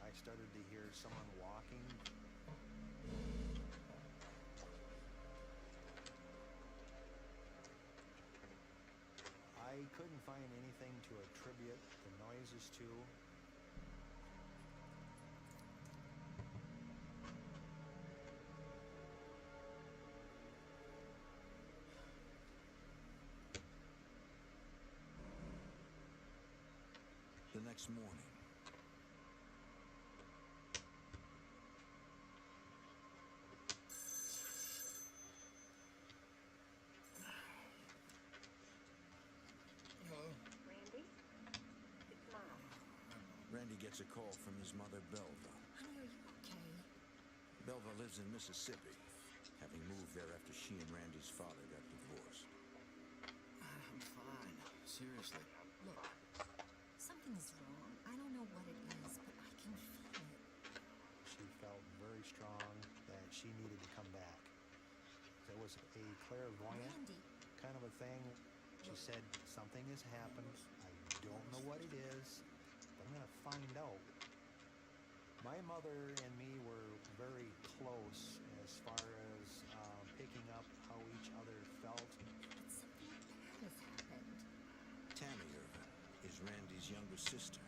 I started to hear someone walking. I couldn't find anything to attribute the noises to. The next morning, Randy? It's Mom. Randy gets a call from his mother, Belva. Honey, are you okay? Belva lives in Mississippi, having moved there after she and Randy's father got divorced. I'm fine. Seriously. Look, something's wrong. I don't know what it is, but I can feel it. She felt very strong that she needed to come back. There was a clairvoyant Randy. kind of a thing. She said, something has happened. I don't know what it is, but I'm going to find out. My mother and me were very close as far as picking up how each other felt. But something bad has happened. Tammy Irvin is Randy's younger sister.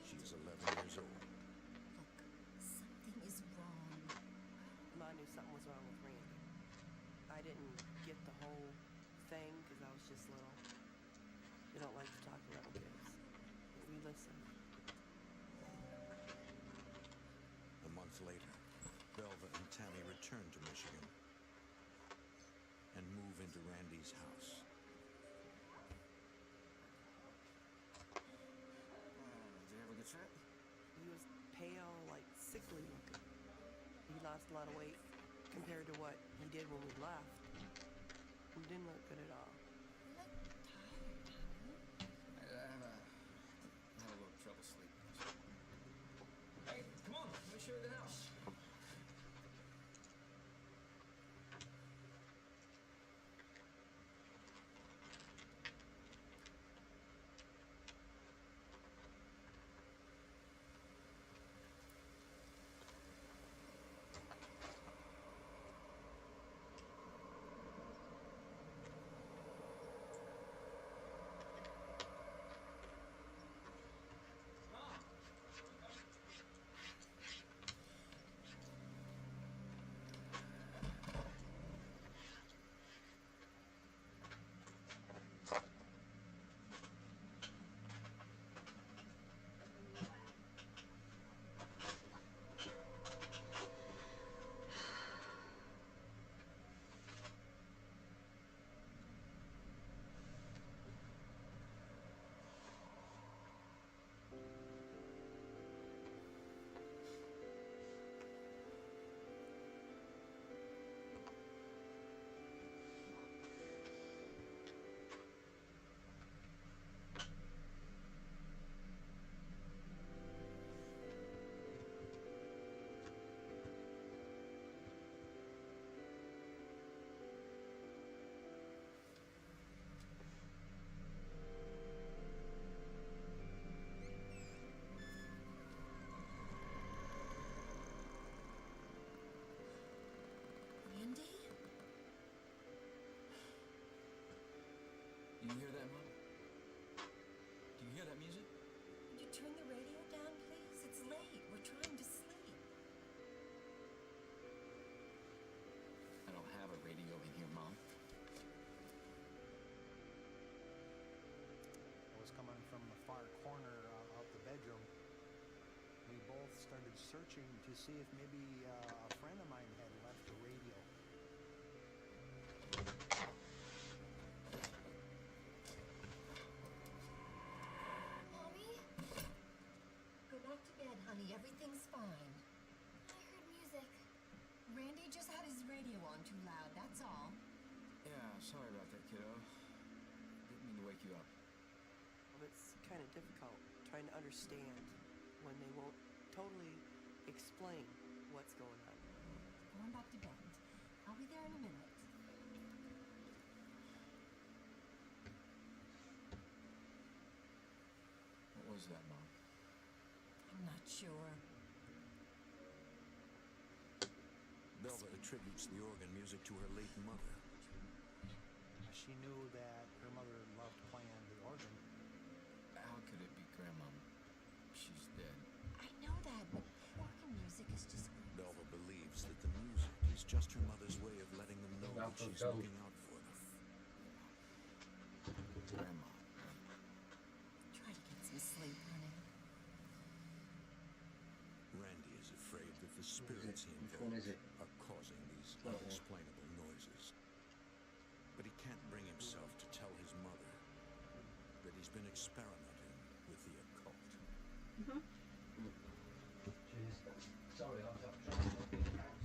She is 11 years old. Something is wrong. I knew something was wrong with Randy. I didn't get the whole thing because I was just little. We don't like to talk to little kids. But we listen. A month later, Belva and Tammy return to Michigan and move into Randy's house. Did you ever get fat? He was pale, like sickly looking. He lost a lot of weight compared to what he did when we left. He didn't look good at all. I had a little trouble sleeping. Hey, come on. Let me show you the house. Randy? Do you hear that, Mom? Do you hear that music? Would you turn the radio down, please? It's late. We're trying to sleep. I don't have a radio in here, Mom. It was coming from the far corner of the bedroom. We both started searching to see if maybe a friend of mine had left the radio. honey. Everything's fine. I heard music. Randy just had his radio on too loud, that's all. Yeah, sorry about that, kiddo. Didn't mean to wake you up. Well, it's kind of difficult trying to understand when they won't totally explain what's going on. Going back to bed. I'll be there in a minute. What was that, Mom? I'm not sure. Belva attributes the organ music to her late mother. She knew that her mother loved playing the organ. How could it be Grandmom? She's dead. I know that, but organ music is just... Belva believes that the music is just her mother's way of letting them know that she's looking out for them. Grandma. Try to get some sleep, honey. Randy is afraid that the spirits he Which one is invoked it? are causing these Oh, yeah. unexplainable noises. But he can't bring himself to tell his mother that he's been experimenting with the occult. Sorry, I was trying to look in outside.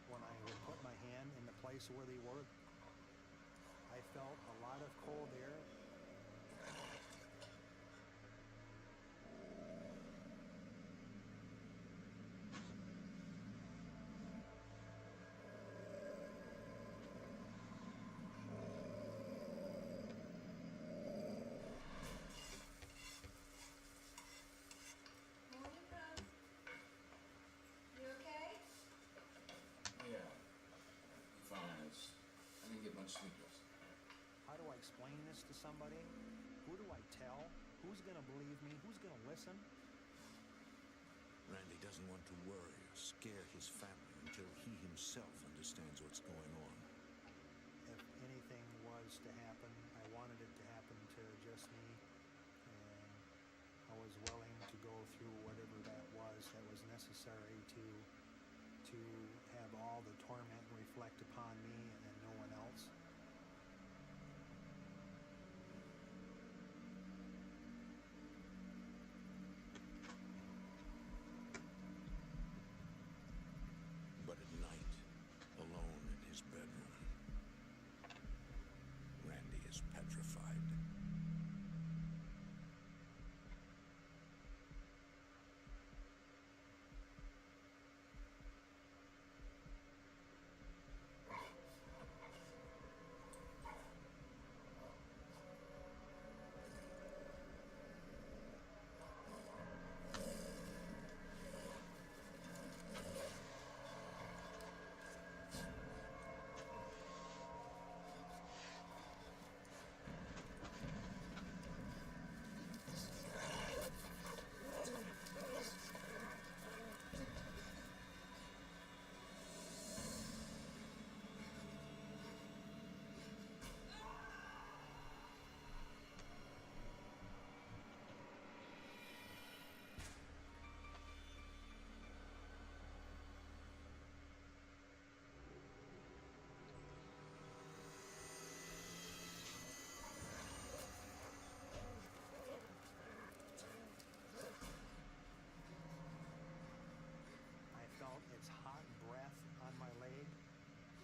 When I would put my hand in the place where they were, I felt a lot of cold air. Morning, Beth. You okay? Yeah. Fine. I didn't get much sleep yesterday. How do I explain this to somebody? Who do I tell? Who's gonna believe me? Who's gonna listen? Randy doesn't want to worry or scare his family until he himself understands what's going on. If anything was to happen, I wanted it to happen to just me, and I was willing to go through whatever that was necessary to have all the torment reflect upon me and no one else. But at night, alone in his bedroom, Randy is petrified. I felt its hot breath on my leg.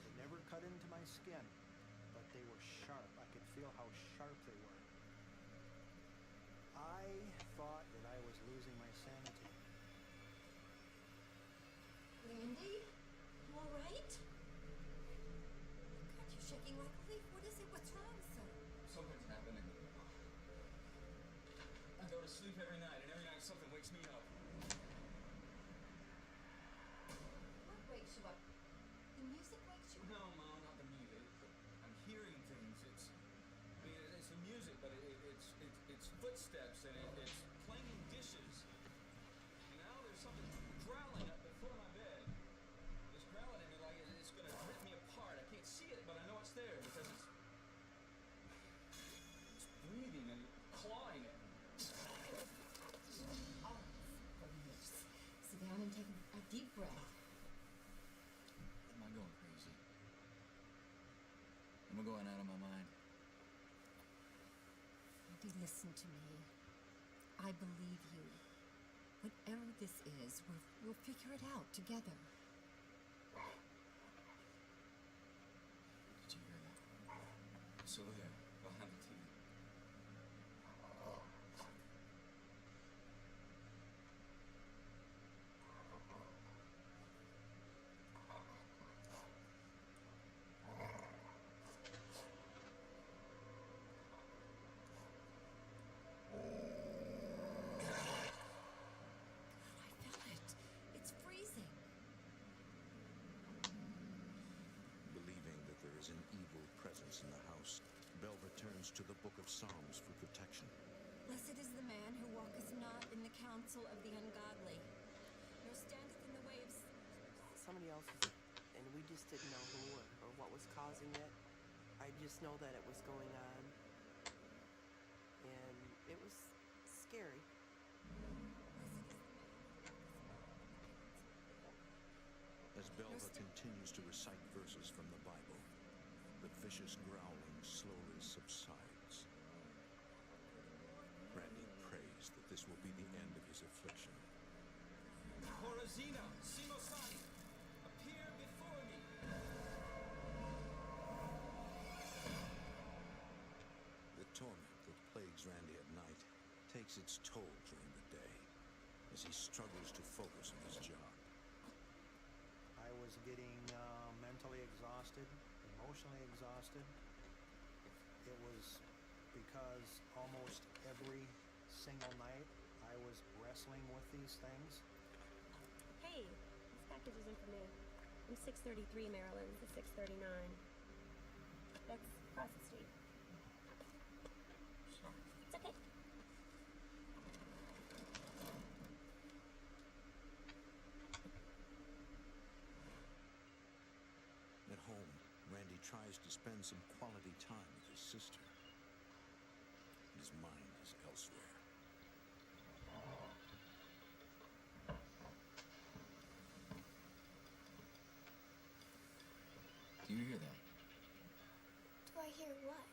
It never cut into my skin, but they were sharp. I could feel how sharp they were. I thought that I was losing my sanity. Randy? You alright? God, you're shaking like a leaf. What is it? What's wrong, son? Something's happening. I go to sleep every night, and every night something wakes me up. What wakes you up? The music wakes you No, Mom, not the music. I'm hearing things. It's the music, but it's footsteps and it's clanging dishes. And now there's something growling up at the foot of my bed. It's growling at me like it's gonna rip me apart. I can't see it, but I know it's there because it's breathing and clawing at me. Oh, goodness. Sit down and take a deep breath. Am I going crazy? Am I going out of my mind? Andy, listen to me. I believe you. Whatever this is, we'll figure it out together. Did you hear that? It's over there, behind the TV. I felt it. It's freezing. Believing that there is an evil presence in the house, Belva turns to the Book of Psalms for protection. Blessed is the man who walketh not in the counsel of the ungodly, nor standeth in the way of Somebody else's, and we just didn't know who or what was causing it. I just know that it was going on, and it was scary. As Belva continues to recite verses from the Bible, the vicious growling slowly subsides. Randy prays that this will be the end of his affliction. Corazina, Simosani, appear before me. The torment that plagues Randy at night takes its toll during the day as he struggles to focus on his job. I was getting mentally exhausted, emotionally exhausted. It was because almost every single night I was wrestling with these things. Hey, this package isn't for me. I'm 633 Maryland to 639. That's across the street. It's okay. At home, Randy tries to spend some quality time with his sister. His mind is elsewhere. Do you hear that? Do I hear what?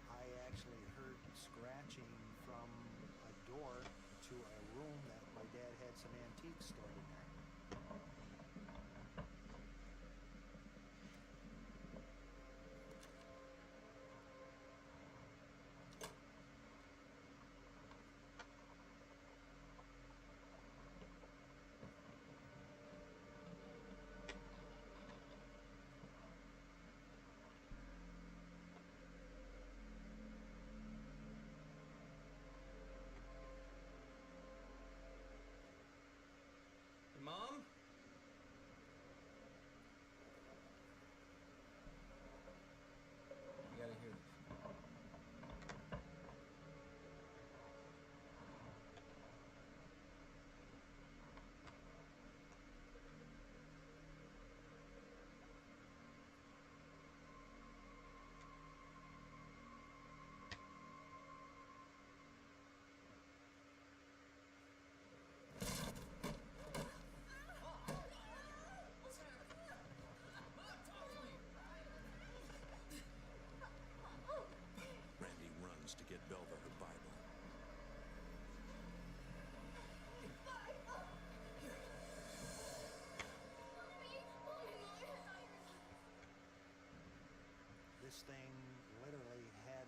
I actually heard scratching from a door to a room that my dad had some antiques stored in there.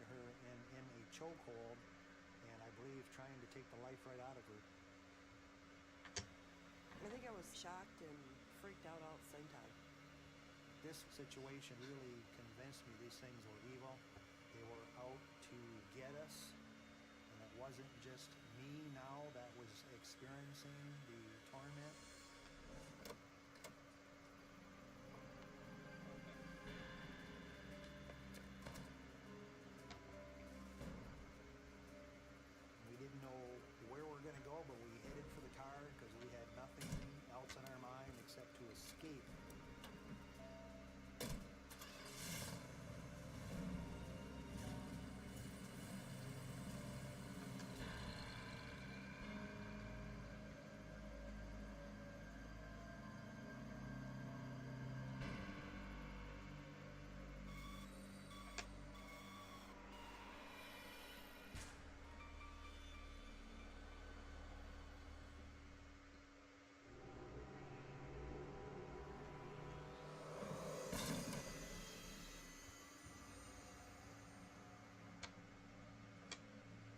her in a chokehold, and I believe trying to take the life right out of her. I think I was shocked and freaked out all at the same time. This situation really convinced me these things were evil. They were out to get us, and it wasn't just me now that was experiencing the torment. We didn't know where we were going to go, but we headed for the car because we had nothing else in our mind except to escape.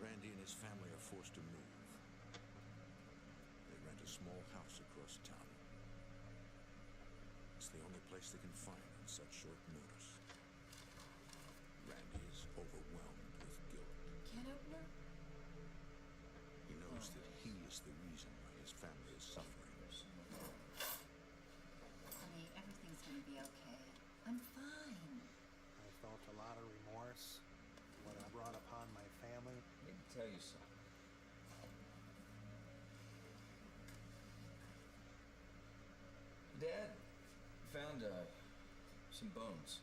Randy and his family are forced to move. They rent a small house across town. It's the only place they can find on such short notice. Randy is overwhelmed with guilt. Can opener? He knows that he is the reason why his family is suffering. Honey, everything's gonna be okay. I'm fine. I felt a lot of remorse for what I brought upon my family. Let me tell you something. Dad found some bones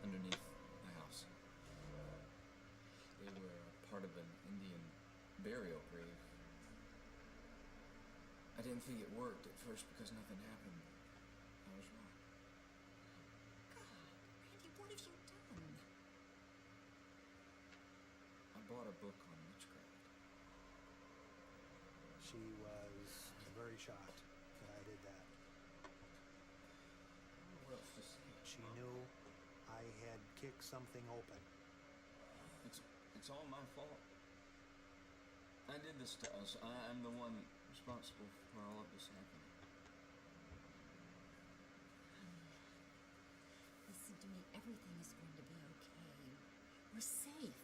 underneath the house. They were part of an Indian burial grave. I didn't think it worked at first because nothing happened. I was wrong. Randy, what have you done? I bought a book on witchcraft. She was very shocked that I did that. I don't know what else to say. She knew I had kicked something open. It's all my fault. I did this to us. I'm the one responsible for all of this happening. Listen to me. Everything is going to be okay. We're safe.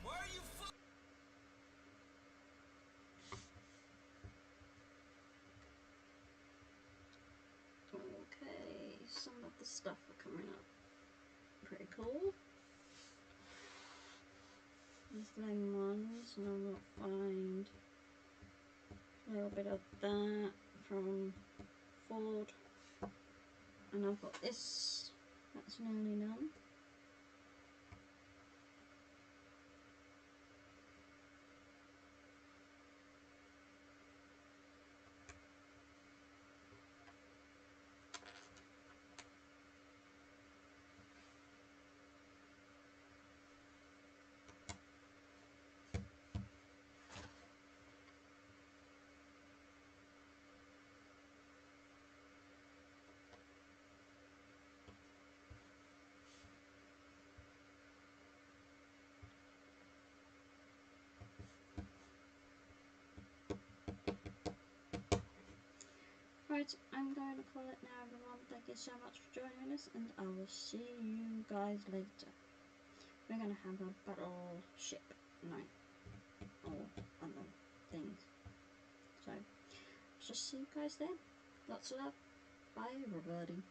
Why are you Okay, some of the stuff are coming up. Pretty cool. These lame ones, and I will find a little bit of that from Ford. And I've got this, that's nearly done. Right, I'm going to call it now, everyone. Thank you so much for joining us, and I will see you guys later. We're going to have a battleship night, or other things. So, just see you guys then. Lots of love. Bye, everybody.